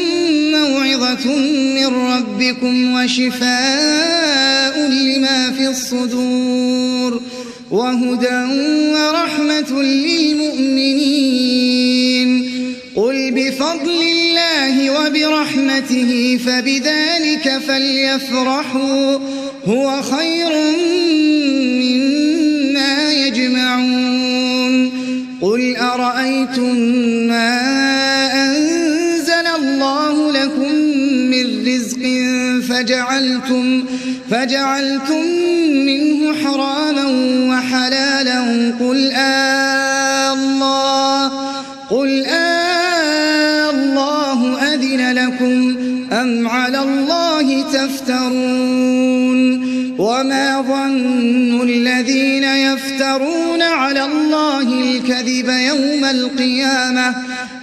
Speaker 3: موعظة من ربكم وشفاء لما في الصدور وهدى ورحمة للمؤمنين قل بفضل الله وبرحمته فبذلك فليفرحوا هو خير مما يجمعون قل أرأيتم ما أنزل الله لكم من رزق فجعلتم منه حراما وحلالا قل الله أذن لكم أم على الله تفترون وما ظن الذين يفترون على الله الكذب يوم القيامة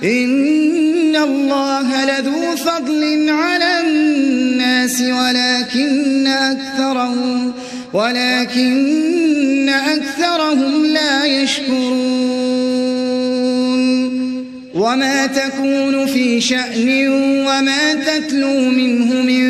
Speaker 3: إن الله لذو فضل على الناس ولكن أكثرهم لا يشكرون وما تكون في شأن وما تتلو منه من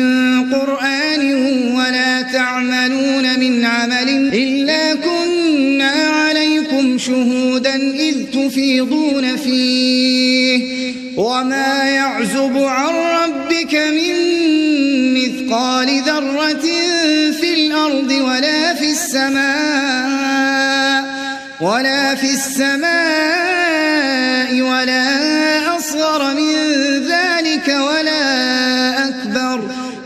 Speaker 3: قرآن ولا تعملون من عمل إلا كنا عليكم شهودا إذ تفيضون فيه وما يعزب عن ربك من مثقال ذرة في الأرض ولا في السماء ولا أصغر من ذلك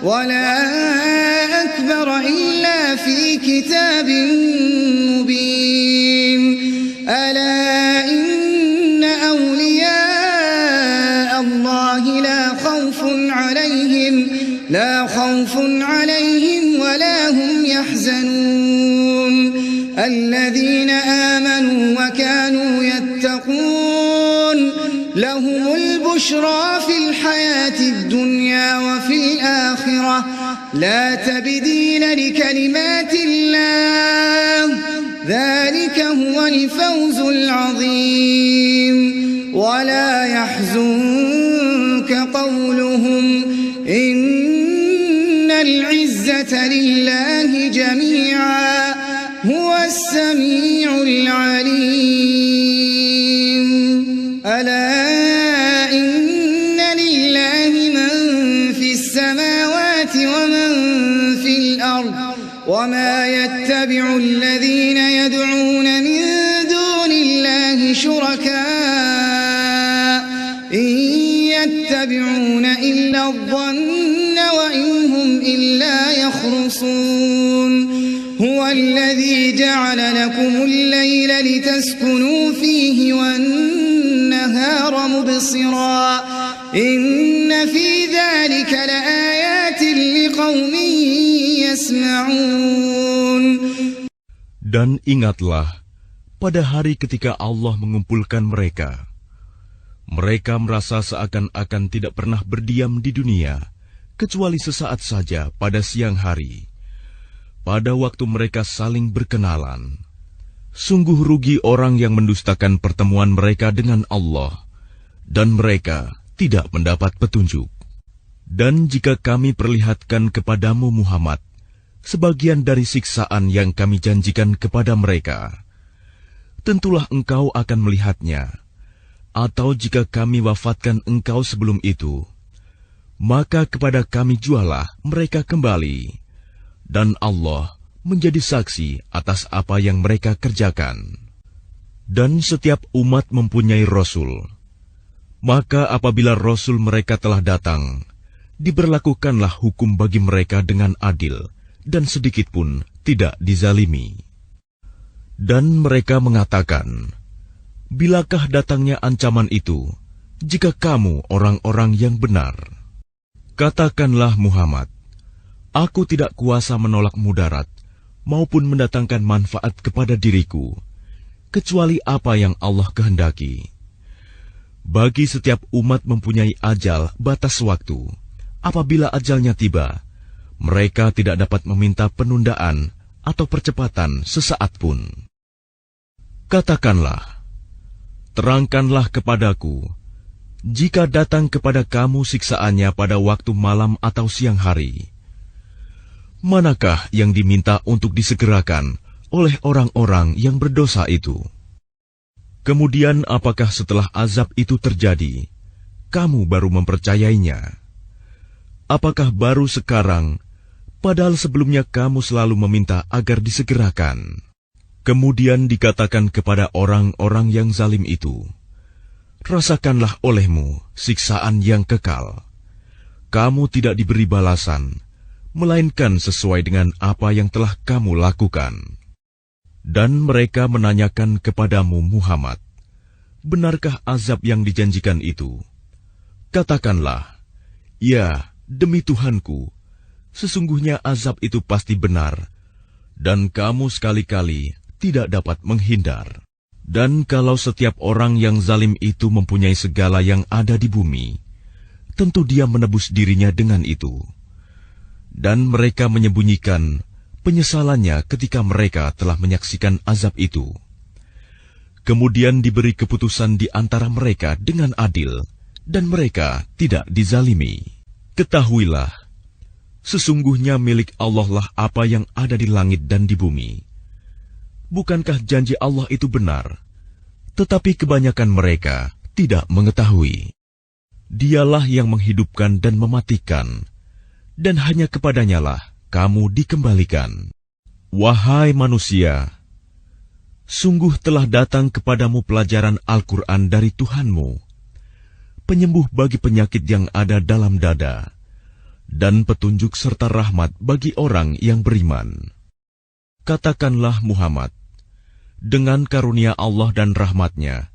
Speaker 3: ولا أكبر إلا في كتاب مبين ألا إن أولياء الله لا خوف عليهم ولا هم يحزنون الذين آمنوا وكانوا يتقون لهم البشرى في الحياة الدنيا وفي الآخرة لا تبديل لكلمات الله ذلك هو الفوز العظيم ولا يحزنك قولهم إن العزة لله جميعا هو السميع العليم ألا إن لله من في السماوات ومن في الأرض وما يتبع الذين يدعون من دون الله شركاء إن يتبعون إلا الظن وإن هم إلا يخرصون هو الذي جعل لكم الليل لتسكنوا فيه والنهار مبصرا إن في ذلك لآيات لقوم يسمعون.
Speaker 2: Dan ingatlah pada hari ketika Allah mengumpulkan mereka. Mereka merasa seakan-akan tidak pernah berdiam di dunia, kecuali sesaat saja pada siang hari. Pada waktu mereka saling berkenalan, Sungguh rugi orang yang mendustakan pertemuan mereka dengan Allah, dan mereka tidak mendapat petunjuk. Dan jika kami perlihatkan kepadamu Muhammad sebagian dari siksaan yang kami janjikan kepada mereka, tentulah engkau akan melihatnya. Atau jika kami wafatkan engkau sebelum itu, maka kepada kami jualah mereka kembali, dan Allah menjadi saksi atas apa yang mereka kerjakan. Dan setiap umat mempunyai Rasul. Maka apabila Rasul mereka telah datang, diberlakukanlah hukum bagi mereka dengan adil, dan sedikit pun tidak dizalimi. Dan mereka mengatakan, bilakah datangnya ancaman itu, jika kamu orang-orang yang benar? Katakanlah Muhammad, aku tidak kuasa menolak mudarat, maupun mendatangkan manfaat kepada diriku, kecuali apa yang Allah kehendaki. Bagi setiap umat mempunyai ajal batas waktu. Apabila ajalnya tiba, mereka tidak dapat meminta penundaan atau percepatan sesaat pun. Katakanlah, terangkanlah kepadaku, jika datang kepada kamu siksaannya pada waktu malam atau siang hari, manakah yang diminta untuk disegerakan oleh orang-orang yang berdosa itu? Kemudian apakah setelah azab itu terjadi, kamu baru mempercayainya? Apakah baru sekarang, padahal sebelumnya kamu selalu meminta agar disegerakan? Kemudian dikatakan kepada orang-orang yang zalim itu, rasakanlah olehmu siksaan yang kekal. Kamu tidak diberi balasan, melainkan sesuai dengan apa yang telah kamu lakukan. Dan mereka menanyakan kepadamu Muhammad, benarkah azab yang dijanjikan itu? Katakanlah, ya, demi Tuhanku, sesungguhnya azab itu pasti benar, dan kamu sekali-kali tidak dapat menghindar. Dan kalau setiap orang yang zalim itu mempunyai segala yang ada di bumi, tentu dia menebus dirinya dengan itu. Dan mereka menyembunyikan penyesalannya ketika mereka telah menyaksikan azab itu. Kemudian diberi keputusan di antara mereka dengan adil, dan mereka tidak dizalimi. Ketahuilah, sesungguhnya milik Allah lah apa yang ada di langit dan di bumi. Bukankah janji Allah itu benar? Tetapi kebanyakan mereka tidak mengetahui. Dialah yang menghidupkan dan mematikan, dan hanya kepadanyalah kamu dikembalikan. Wahai manusia, sungguh telah datang kepadamu pelajaran Al-Quran dari Tuhanmu, penyembuh bagi penyakit yang ada dalam dada, dan petunjuk serta rahmat bagi orang yang beriman. Katakanlah Muhammad, dengan karunia Allah dan rahmatnya,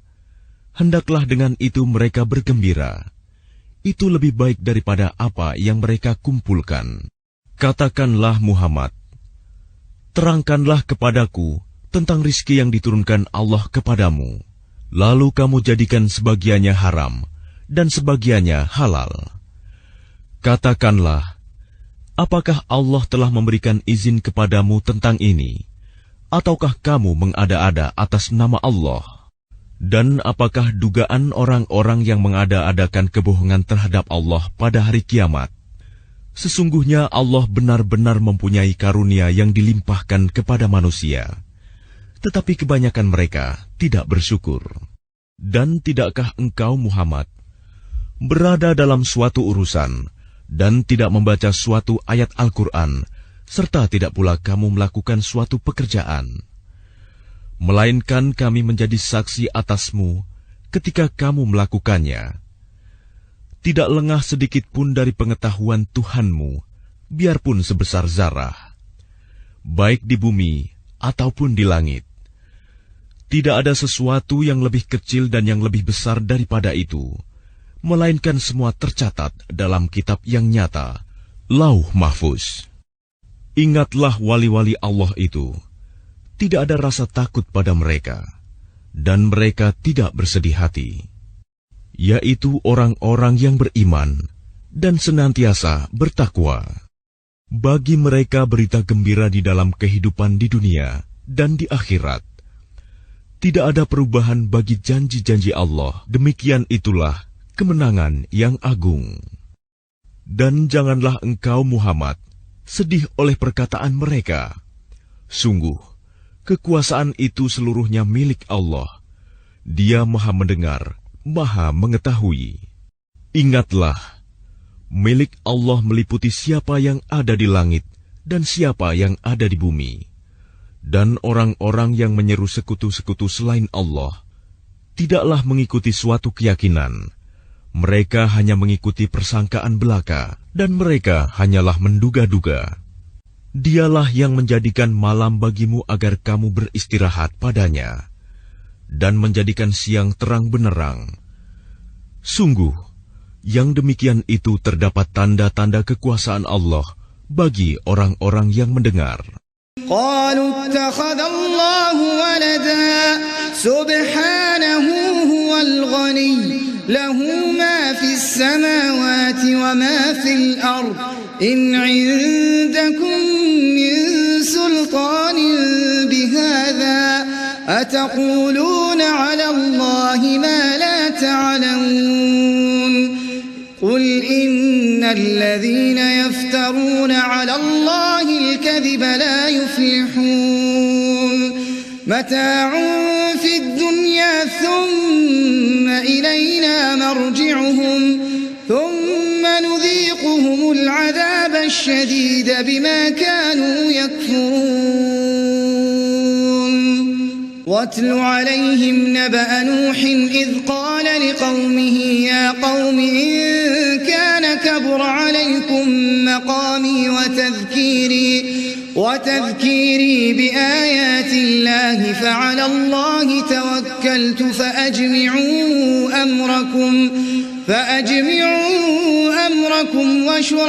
Speaker 2: hendaklah dengan itu mereka bergembira. Itu lebih baik daripada apa yang mereka kumpulkan. Katakanlah Muhammad, terangkanlah kepadaku tentang rizki yang diturunkan Allah kepadamu, lalu kamu jadikan sebagiannya haram dan sebagiannya halal. Katakanlah, apakah Allah telah memberikan izin kepadamu tentang ini, ataukah kamu mengada-ada atas nama Allah? Dan apakah dugaan orang-orang yang mengada-adakan kebohongan terhadap Allah pada hari kiamat? Sesungguhnya Allah benar-benar mempunyai karunia yang dilimpahkan kepada manusia, tetapi kebanyakan mereka tidak bersyukur. Dan tidakkah engkau Muhammad berada dalam suatu urusan dan tidak membaca suatu ayat Al-Quran, serta tidak pula kamu melakukan suatu pekerjaan, melainkan kami menjadi saksi atasmu ketika kamu melakukannya. Tidak lengah sedikit pun dari pengetahuan Tuhanmu, biarpun sebesar zarah, baik di bumi ataupun di langit. Tidak ada sesuatu yang lebih kecil dan yang lebih besar daripada itu, melainkan semua tercatat dalam kitab yang nyata, Lauh Mahfuz. Ingatlah wali-wali Allah itu, tidak ada rasa takut pada mereka, dan mereka tidak bersedih hati, yaitu orang-orang yang beriman dan senantiasa bertakwa. Bagi mereka berita gembira di dalam kehidupan di dunia dan di akhirat, Tidak ada perubahan bagi janji-janji Allah. Demikian itulah kemenangan yang agung. Dan janganlah engkau Muhammad sedih oleh perkataan mereka. Sungguh, kekuasaan itu seluruhnya milik Allah. Dia Maha Mendengar, Maha Mengetahui. Ingatlah, milik Allah meliputi siapa yang ada di langit dan siapa yang ada di bumi. Dan orang-orang yang menyeru sekutu-sekutu selain Allah tidaklah mengikuti suatu keyakinan. Mereka hanya mengikuti persangkaan belaka, dan mereka hanyalah menduga-duga. Dialah yang menjadikan malam bagimu agar kamu beristirahat padanya, dan menjadikan siang terang benerang. Sungguh, yang demikian itu terdapat tanda-tanda kekuasaan Allah bagi orang-orang yang mendengar.
Speaker 3: قالوا اتخذ الله ولدا سبحانه هو الغني له ما في السماوات وما في الأرض إن عندكم من سلطان بهذا أتقولون على الله ما لا تعلمون قل إن الذين يفترون على الله الكذب لا يفلحون متاع في الدنيا ثم إلينا مرجعهم ثم نذيقهم العذاب الشديد بما كانوا يكفرون واتل عليهم نبأ نوح إذ قال لقومه يا قوم إن كان كبر عليكم مقامي وتذكيري بآيات الله فعلى الله توكلت فأجمعوا أمركم وشركاءكم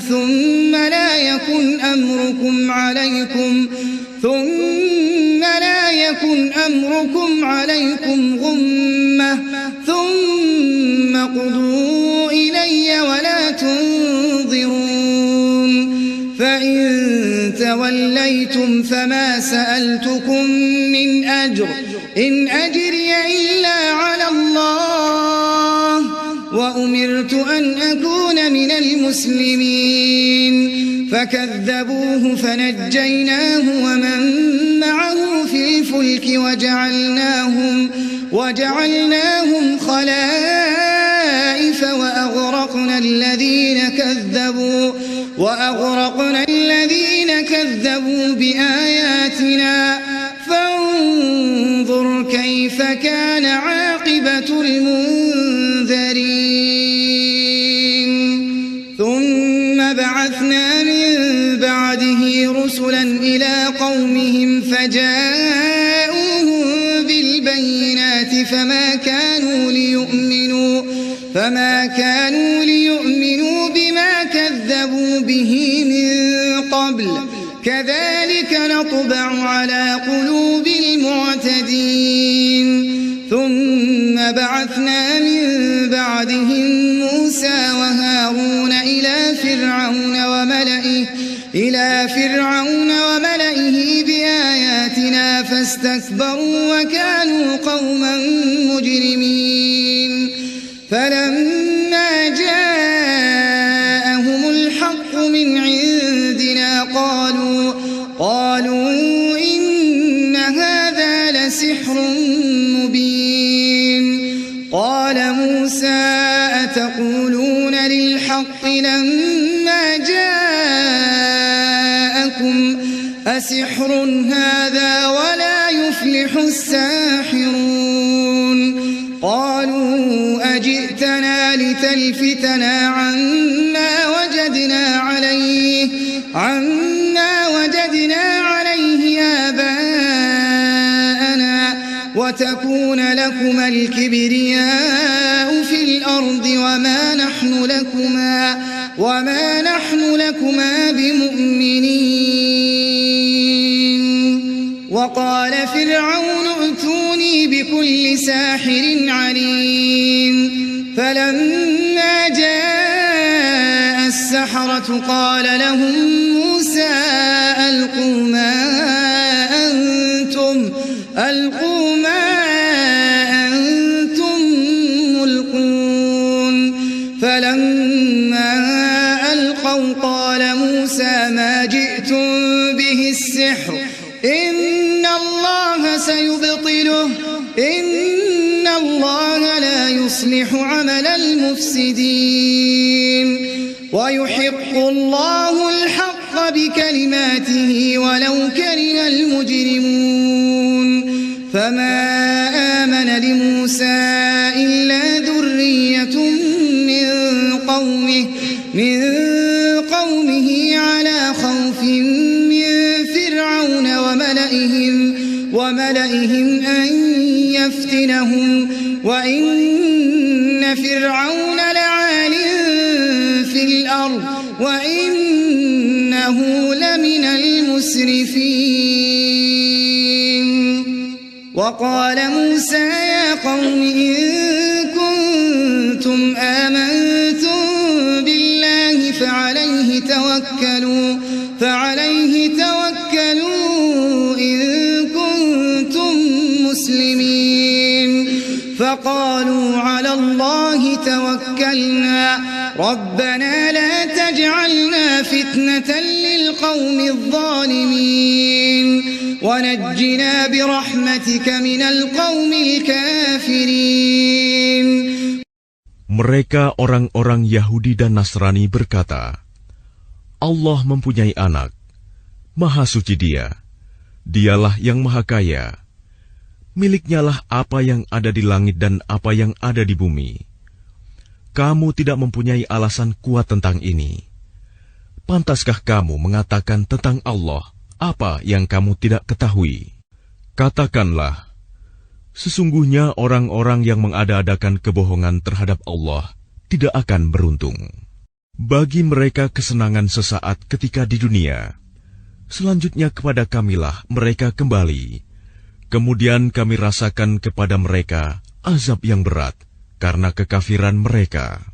Speaker 3: ثم لا يكن أمركم عليكم غمة ثم قضوا إلي ولا تنظرون فإن توليتم فما سألتكم من أجر إن أجري إلا على الله وأمرت أن أكون من المسلمين فكذبوه فنجيناه ومن معه في الفلك وجعلناهم خلائف وأغرقنا الذين كذبوا بآياتنا فانظر كيف كان عاقبة المنذرين ثم بعثنا من بعده رسلا إلى قومهم فجاءوهم بالبينات فما كانوا ليؤمنوا بما كذبوا به من قبل كذلك نطبع على قلوب المعتدين ثم بعثنا من بعدهم موسى وهارون إلى فرعون وملئه بآياتنا فاستكبروا وكانوا قوما مجرمين فلما جاءهم الحق من عندنا قالوا إن هذا لسحر مبين قال موسى أتقولون للحق لما جاءكم أسحر هذا ولا يفلح الساحرون قالوا أجئتنا لتلفتنا عما وجدنا عليه آباءنا وتكون لكما الكبرياء في الأرض وما نحن لكما بمؤمنين وقال فرعون ائتوني بكل ساحر عليم فلما جاء السحرة قال لهم موسى ألقوا ما ألقوا ما أنتم ملقون فلما ألقوا قال موسى ما جئتم به السحر إن الله سيبطله إن الله لا يصلح عمل المفسدين ويحق الله الحق بكلماته ولو كره المجرمون فما آمن لموسى إلا ذرية من قومه على خوف من فرعون وملئهم أن يفتنهم وإن فرعون لعال في الأرض وإنه لمن المسرفين وقال موسى يا قوم إن كنتم آمنتم بالله فعليه توكلوا إن كنتم مسلمين فقالوا على الله توكلنا ربنا لا تجعلنا فتنة للقوم الظالمين ونجنا برحمتك من القوم الكافرين.
Speaker 2: Mereka orang-orang Yahudi dan Nasrani berkata, Allah mempunyai anak, Maha Suci Dia, Dialah yang Maha Kaya, miliknyalah apa yang ada di langit dan apa yang ada di bumi. Kamu tidak mempunyai alasan kuat tentang ini. Pantaskah kamu mengatakan tentang Allah apa yang kamu tidak ketahui? Katakanlah, sesungguhnya orang-orang yang mengada-adakan kebohongan terhadap Allah tidak akan beruntung. Bagi mereka kesenangan sesaat ketika di dunia, selanjutnya kepada Kamilah mereka kembali. Kemudian kami rasakan kepada mereka azab yang berat karena kekafiran mereka.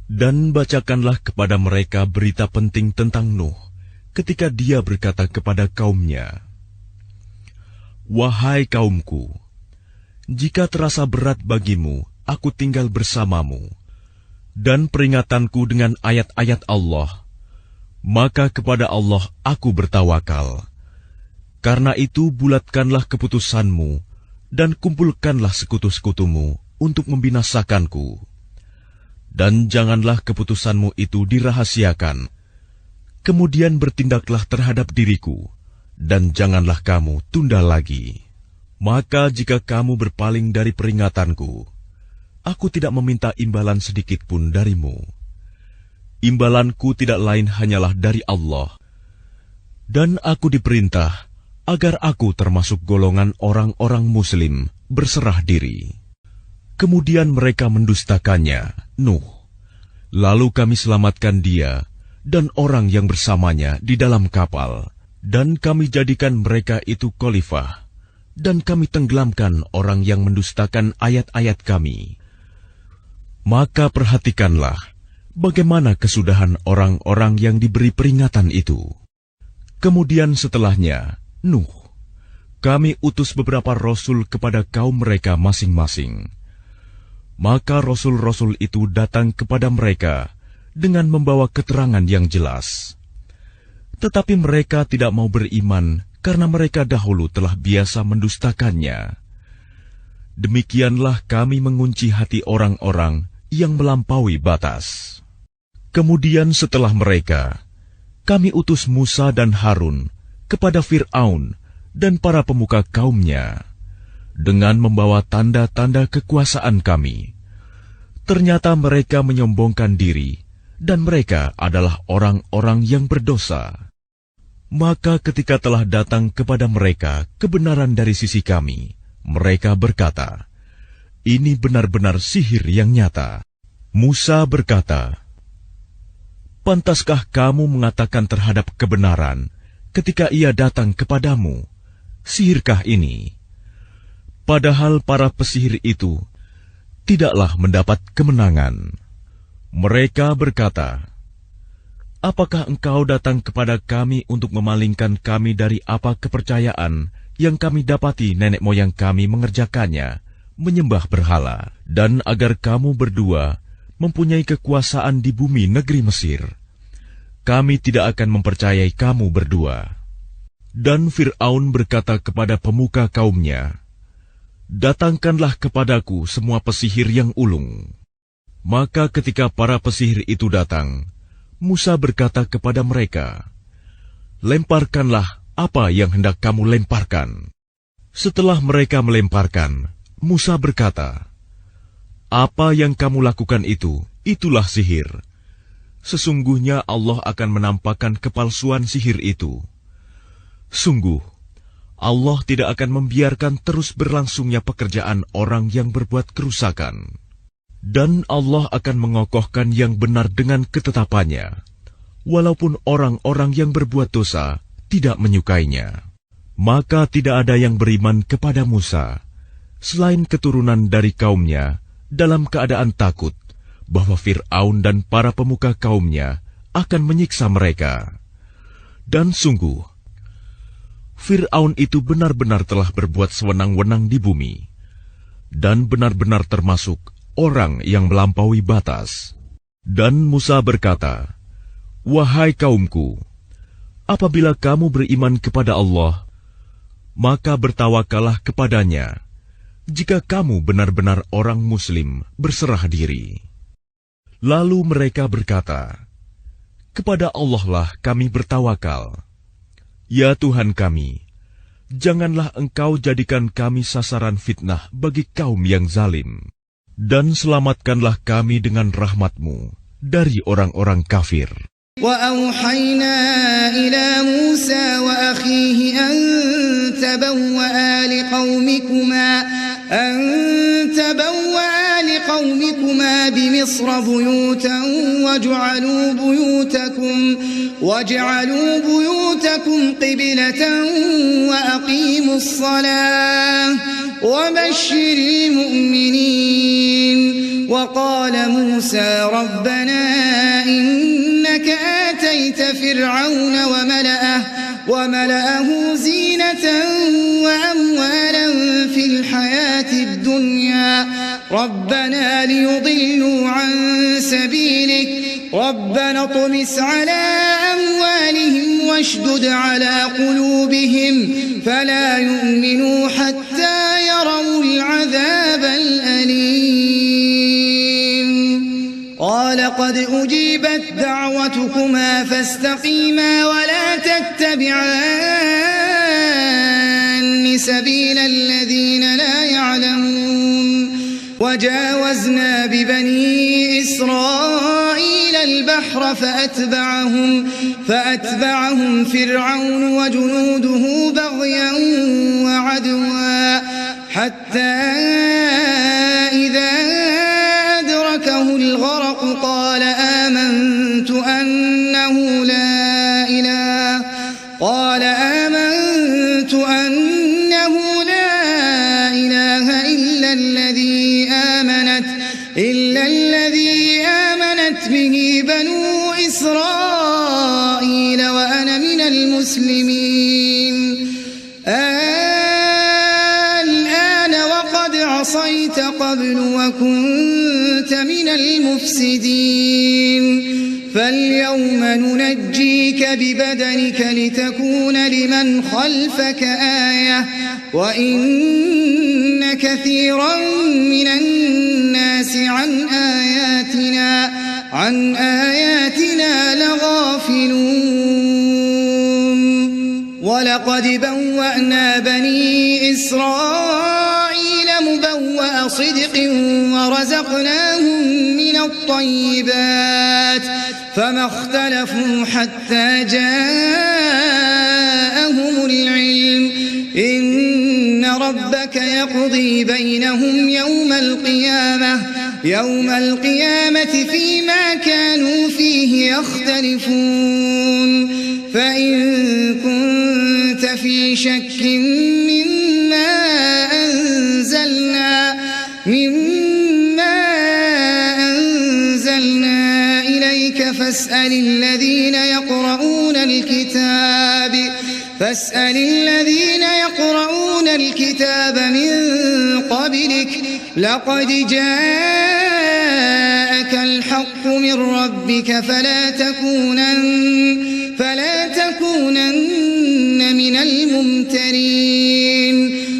Speaker 2: Dan bacakanlah kepada mereka berita penting tentang Nuh ketika dia berkata kepada kaumnya, Wahai kaumku, jika terasa berat bagimu, aku tinggal bersamamu, dan peringatanku dengan ayat-ayat Allah, maka kepada Allah aku bertawakal. Karena itu bulatkanlah keputusanmu, dan kumpulkanlah sekutu-sekutumu untuk membinasakanku. Dan janganlah keputusanmu itu dirahasiakan. Kemudian bertindaklah terhadap diriku, dan janganlah kamu tunda lagi. Maka jika kamu berpaling dari peringatanku, aku tidak meminta imbalan sedikit pun darimu. Imbalanku tidak lain hanyalah dari Allah. Dan aku diperintah agar aku termasuk golongan orang-orang Muslim berserah diri. Kemudian mereka mendustakannya, Nuh. Lalu kami selamatkan dia dan orang yang bersamanya di dalam kapal, dan kami jadikan mereka itu khalifah. Dan kami tenggelamkan orang yang mendustakan ayat-ayat kami. Maka perhatikanlah bagaimana kesudahan orang-orang yang diberi peringatan itu. Kemudian setelahnya, Nuh, kami utus beberapa rasul kepada kaum mereka masing-masing. Maka rasul-rasul itu datang kepada mereka dengan membawa keterangan yang jelas. Tetapi mereka tidak mau beriman, karena mereka dahulu telah biasa mendustakannya. Demikianlah kami mengunci hati orang-orang yang melampaui batas. Kemudian setelah mereka, kami utus Musa dan Harun kepada Fir'aun dan para pemuka kaumnya, dengan membawa tanda-tanda kekuasaan kami. Ternyata mereka menyombongkan diri, dan mereka adalah orang-orang yang berdosa. Maka ketika telah datang kepada mereka kebenaran dari sisi kami, mereka berkata, ini benar-benar sihir yang nyata. Musa berkata, pantaskah kamu mengatakan terhadap kebenaran ketika ia datang kepadamu, sihirkah ini? Padahal para pesihir itu tidaklah mendapat kemenangan. Mereka berkata, apakah engkau datang kepada kami untuk memalingkan kami dari apa kepercayaan yang kami dapati nenek moyang kami mengerjakannya, menyembah berhala, dan agar kamu berdua mempunyai kekuasaan di bumi negeri Mesir, kami tidak akan mempercayai kamu berdua." Dan Fir'aun berkata kepada pemuka kaumnya, "Datangkanlah kepadaku semua pesihir yang ulung." Maka ketika para pesihir itu datang, Musa berkata kepada mereka, "Lemparkanlah apa yang hendak kamu lemparkan." Setelah mereka melemparkan, Musa berkata, "Apa yang kamu lakukan itu, itulah sihir. Sesungguhnya Allah akan menampakkan kepalsuan sihir itu. Sungguh, Allah tidak akan membiarkan terus berlangsungnya pekerjaan orang yang berbuat kerusakan. Dan Allah akan mengokohkan yang benar dengan ketetapannya, walaupun orang-orang yang berbuat dosa tidak menyukainya." Maka tidak ada yang beriman kepada Musa, selain keturunan dari kaumnya, dalam keadaan takut bahwa Fir'aun dan para pemuka kaumnya akan menyiksa mereka. Dan sungguh, Fir'aun itu benar-benar telah berbuat sewenang-wenang di bumi, dan benar-benar termasuk orang yang melampaui batas. Dan Musa berkata, "Wahai kaumku, apabila kamu beriman kepada Allah, maka bertawakallah kepadanya, jika kamu benar-benar orang Muslim berserah diri." Lalu mereka berkata, "Kepada Allah lah kami bertawakal. Ya Tuhan kami, janganlah Engkau jadikan kami sasaran fitnah bagi kaum yang zalim, dan selamatkanlah kami dengan rahmat-Mu dari orang-orang kafir."
Speaker 3: وأوحينا إلى موسى وأخيه أن تبوأ لقومكما بمصر بيوتا واجعلوا بيوتكم قبلة وأقيموا الصلاة وبشر المؤمنين. وقال موسى ربنا إنك آتيت فرعون وملأه زينة وأموالا في الحياة الدنيا ربنا ليضلوا عن سبيلك ربنا اطمس على أموالهم واشدد على قلوبهم فلا يؤمنوا حتى يروا العذاب الأليم. قال قد أجيبت دعوتكما فاستقيما ولا تتبعان سبيل الذين لا يعلمون. وجاوزنا ببني إسرائيل البحر فأتبعهم فرعون وجنوده بغيا وعدوا حتى إذا أدركه الغرق قال آمنت أنه لا إله إلا الذي آمنت به بنو إسرائيل وأنا من المسلمين. الآن وقد عصيت قبل وكنت من المفسدين فاليوم ننجيك ببدنك لتكون لمن خلفك آية وإن كثيرا من الناس عن آياتنا لغافلون. ولقد بوأنا بني إسرائيل مبوأ صدق ورزقناهم من الطيبات فما اختلفوا حتى جاءهم العلم إن ربك يقضي بينهم يوم القيامة فيما كانوا فيه يختلفون. فإن كنت في شك مما أنزلنا إليك فاسأل الذين يقرؤون الكتاب فاسأل الذين يقرؤون الكتاب من قبلك لقد جاءك الحق من ربك فلا تكونن من الممترين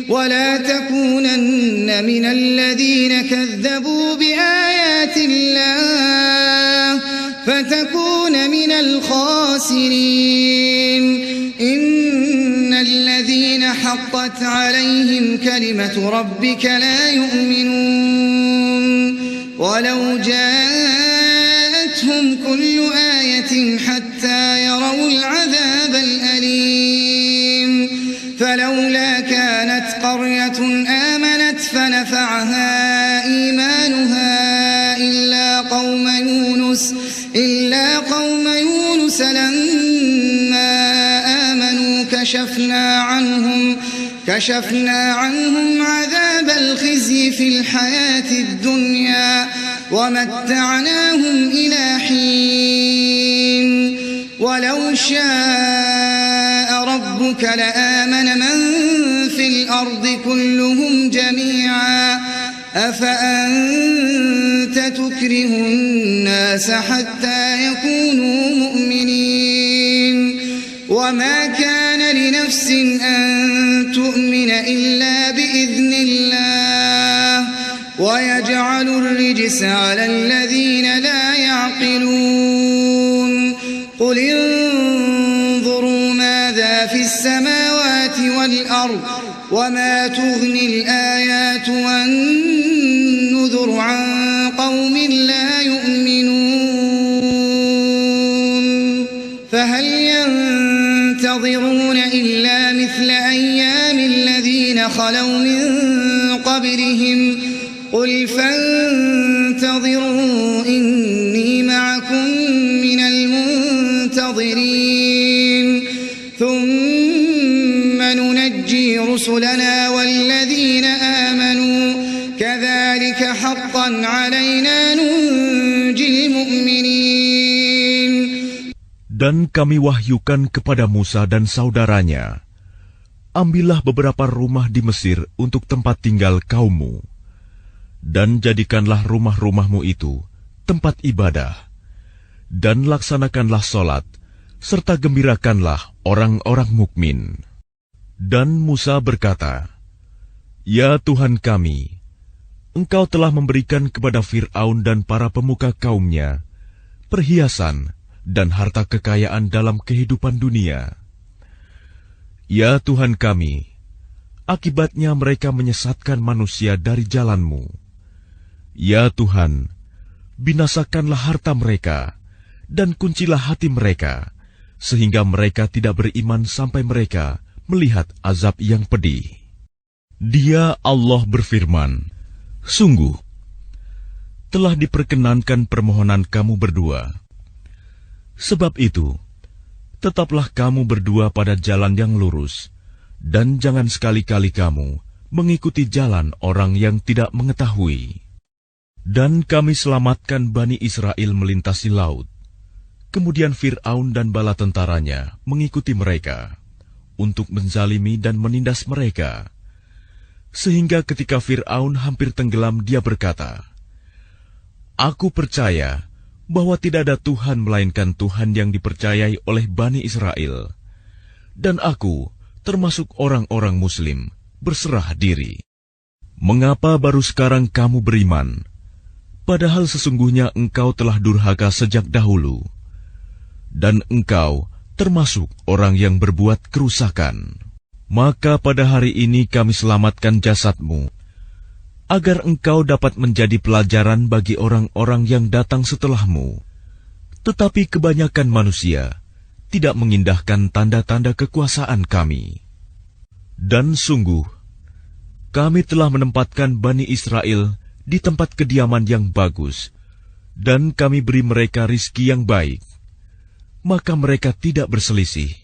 Speaker 3: ولا تكونن من الذين كذبوا بآيات الله فتكون من الخاسرين إن الذين حقت عليهم كلمة ربك لا يؤمنون ولو جاءتهم كل آية حتى يروا العذاب الأليم فلولا كانت قرية آمنت فنفعها إيمانها إلا قوم يونس لما آمنوا كشفنا عنهم عذاب الخزي في الحياة الدنيا ومتعناهم إلى حين ولو شاء ربك لآمن من في الأرض كلهم جميعا أفأنت تكره الناس حتى يكونوا مؤمنين وما كان لنفس أن تؤمن إلا بإذن الله ويجعل الرجس على الذين لا يعقلون قل انظروا ماذا في السماوات والأرض وما تغني الآيات والنذر عن قوم لا يؤمنون فهل ينتظرون إلا مثل أيام الذين خلوا من قبلهم قل فانتظروا إني معكم من المنتظرين ثم ننجي رسلنا والذين آمنوا كذلك حقا علينا ننجي المؤمنين.
Speaker 2: Dan kami wahyukan kepada Musa dan saudaranya, ambillah beberapa rumah di Mesir untuk tempat tinggal kaummu, dan jadikanlah rumah-rumahmu itu tempat ibadah, dan laksanakanlah solat, serta gembirakanlah orang-orang mukmin. Dan Musa berkata, Ya Tuhan kami, Engkau telah memberikan kepada Fir'aun dan para pemuka kaumnya perhiasan dan harta kekayaan dalam kehidupan dunia. Ya Tuhan kami, akibatnya mereka menyesatkan manusia dari jalan-Mu. Ya Tuhan, binasakanlah harta mereka dan kuncilah hati mereka, sehingga mereka tidak beriman sampai mereka melihat azab yang pedih. Dia Allah berfirman, Sungguh, telah diperkenankan permohonan kamu berdua. Sebab itu, tetaplah kamu berdua pada jalan yang lurus, dan jangan sekali-kali kamu mengikuti jalan orang yang tidak mengetahui. Dan kami selamatkan Bani Israel melintasi laut. Kemudian Fir'aun dan bala tentaranya mengikuti mereka untuk menzalimi dan menindas mereka. Sehingga ketika Fir'aun hampir tenggelam, dia berkata, Aku percaya bahwa tidak ada Tuhan melainkan Tuhan yang dipercayai oleh Bani Israel. Dan aku, termasuk orang-orang Muslim, berserah diri. Mengapa baru sekarang kamu beriman? Padahal sesungguhnya engkau telah durhaka sejak dahulu. Dan engkau termasuk orang yang berbuat kerusakan. Maka pada hari ini kami selamatkan jasadmu, agar engkau dapat menjadi pelajaran bagi orang-orang yang datang setelahmu. Tetapi kebanyakan manusia tidak mengindahkan tanda-tanda kekuasaan kami. Dan sungguh, kami telah menempatkan Bani Israel di tempat kediaman yang bagus, dan kami beri mereka rizki yang baik. Maka mereka tidak berselisih,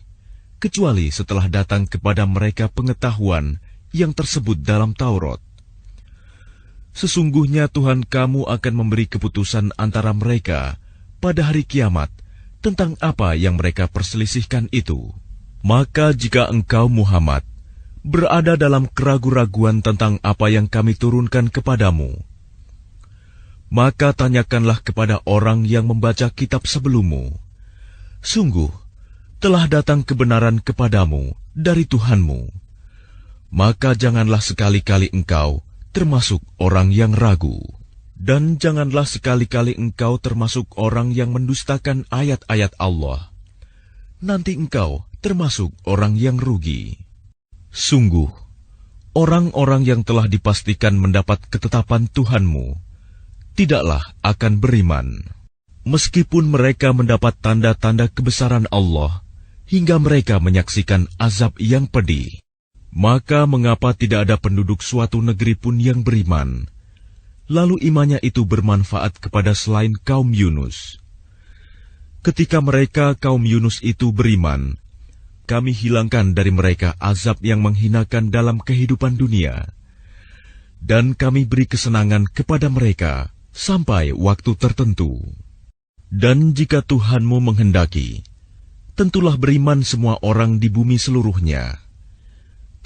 Speaker 2: kecuali setelah datang kepada mereka pengetahuan yang tersebut dalam Taurat. Sesungguhnya Tuhan kamu akan memberi keputusan antara mereka pada hari kiamat tentang apa yang mereka perselisihkan itu. Maka jika engkau Muhammad berada dalam keraguan-raguan tentang apa yang kami turunkan kepadamu, maka tanyakanlah kepada orang yang membaca kitab sebelummu. Sungguh, telah datang kebenaran kepadamu dari Tuhanmu. Maka janganlah sekali-kali engkau termasuk orang yang ragu. Dan janganlah sekali-kali engkau termasuk orang yang mendustakan ayat-ayat Allah. Nanti engkau termasuk orang yang rugi. Sungguh, orang-orang yang telah dipastikan mendapat ketetapan Tuhanmu tidaklah akan beriman, meskipun mereka mendapat tanda-tanda kebesaran Allah hingga mereka menyaksikan azab yang pedih. Maka mengapa tidak ada penduduk suatu negeri pun yang beriman, lalu imannya itu bermanfaat kepada selain kaum Yunus? Ketika mereka kaum Yunus itu beriman, kami hilangkan dari mereka azab yang menghinakan dalam kehidupan dunia, dan kami beri kesenangan kepada mereka sampai waktu tertentu. Dan jika Tuhanmu menghendaki, tentulah beriman semua orang di bumi seluruhnya.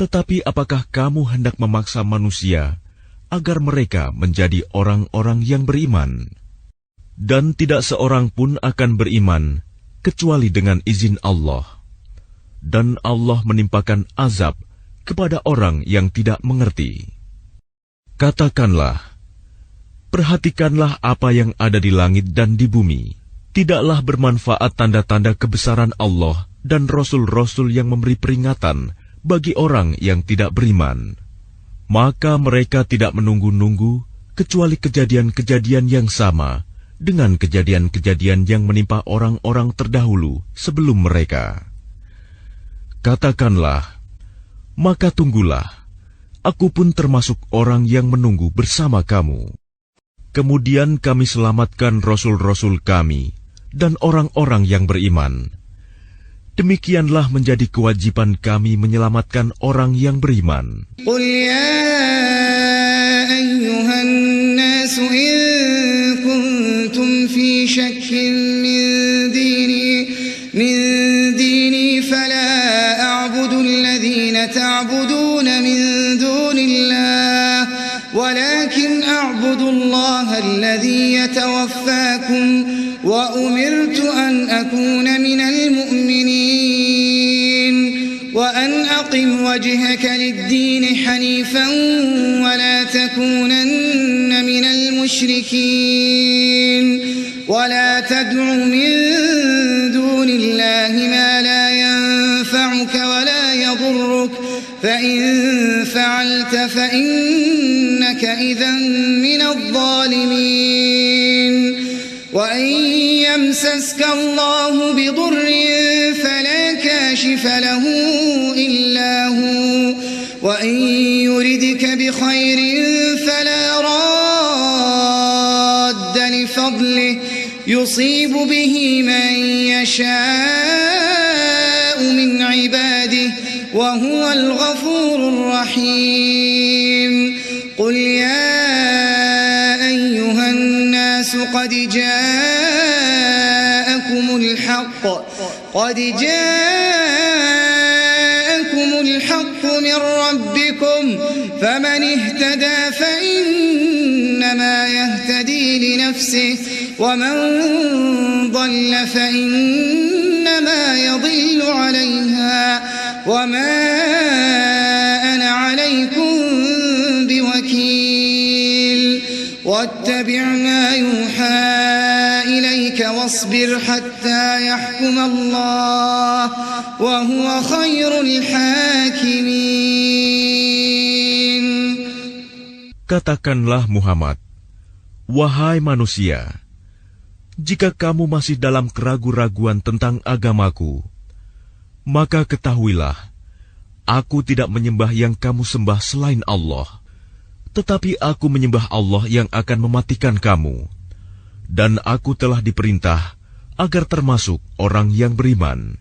Speaker 2: Tetapi apakah kamu hendak memaksa manusia agar mereka menjadi orang-orang yang beriman? Dan tidak seorang pun akan beriman kecuali dengan izin Allah. Dan Allah menimpakan azab kepada orang yang tidak mengerti. Katakanlah, perhatikanlah apa yang ada di langit dan di bumi. Tidaklah bermanfaat tanda-tanda kebesaran Allah dan rasul-rasul yang memberi peringatan bagi orang yang tidak beriman. Maka mereka tidak menunggu-nunggu kecuali kejadian-kejadian yang sama dengan kejadian-kejadian yang menimpa orang-orang terdahulu sebelum mereka. Katakanlah, maka tunggulah, aku pun termasuk orang yang menunggu bersama kamu. Kemudian kami selamatkan rasul-rasul kami dan orang-orang yang beriman. Demikianlah menjadi kewajiban kami menyelamatkan orang yang beriman.
Speaker 3: Qul ya ayyuhan nas in kuntum fi syakkin min dini fala a'budu alladhina ta'buduna min dunillah walakin a'budu allaha alladhi yatawaffakum wa umirtu an akuna minal mu'minin wa an aqim wajhaka lid-din hanifan wa la takunanna minal mushrikin wa la tad'u min dunillahi ma la yanfa'uka wa la yadurruk fa in fa'alta fa innaka idhan minadh dhalimin. وَإِنْ يَمْسَسْكَ اللَّهُ بِضُرٍّ فَلَا كَاشِفَ لَهُ إِلَّا هُوَ وَإِنْ يُرِدْكَ بِخَيْرٍ فَلَا رَادَّ لِفَضْلِهِ يُصِيبُ بِهِ مَنْ يَشَاءُ مِنْ عِبَادِهِ وَهُوَ الْغَفُورُ الرَّحِيمُ قُلْ يَا أَيُّهَا النَّاسُ قد جاءكم الحق من ربكم فمن اهتدى فإنما يهتدي لنفسه ومن ضل فإنما يضل عليها وما أنا عليكم بوكيل واتبع ما يوحى إليك واصبر حتى يحكم الله وهو خير الحاكمين.
Speaker 2: Katakanlah Muhammad, wahai manusia, jika kamu masih dalam keraguan-raguan tentang agamaku, maka ketahuilah, aku tidak menyembah yang kamu sembah selain Allah. Tetapi aku menyembah Allah yang akan mematikan kamu, dan aku telah diperintah agar termasuk orang yang beriman.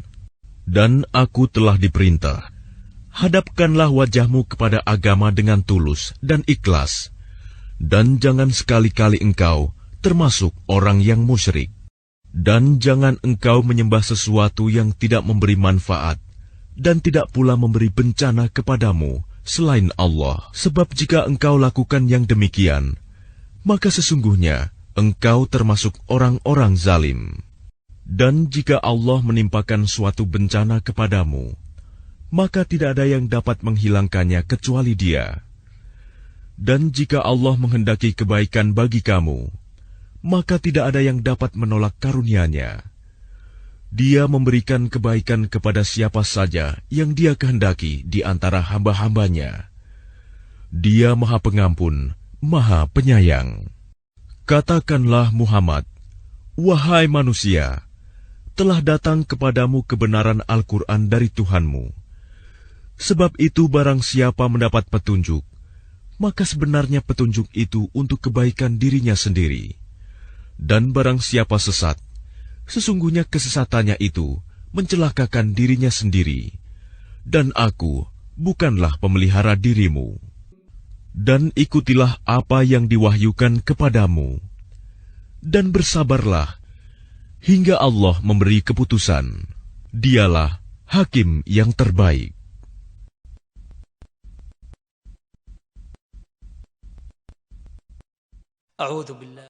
Speaker 2: Dan aku telah diperintah, hadapkanlah wajahmu kepada agama dengan tulus dan ikhlas, dan jangan sekali-kali engkau termasuk orang yang musyrik. Dan jangan engkau menyembah sesuatu yang tidak memberi manfaat, dan tidak pula memberi bencana kepadamu selain Allah. Sebab jika engkau lakukan yang demikian, maka sesungguhnya engkau termasuk orang-orang zalim. Dan jika Allah menimpakan suatu bencana kepadamu, maka tidak ada yang dapat menghilangkannya kecuali Dia. Dan jika Allah menghendaki kebaikan bagi kamu, maka tidak ada yang dapat menolak karunia-Nya. Dia memberikan kebaikan kepada siapa saja yang Dia kehendaki di antara hamba-hambanya. Dia Maha Pengampun, Maha Penyayang. Katakanlah Muhammad, wahai manusia, telah datang kepadamu kebenaran Al-Quran dari Tuhanmu. Sebab itu barang siapa mendapat petunjuk, maka sebenarnya petunjuk itu untuk kebaikan dirinya sendiri. Dan barang siapa sesat, sesungguhnya kesesatannya itu mencelakakan dirinya sendiri. Dan aku bukanlah pemelihara dirimu. Dan ikutilah apa yang diwahyukan kepadamu. Dan bersabarlah hingga Allah memberi keputusan. Dialah hakim yang terbaik.
Speaker 1: أعوذ بالله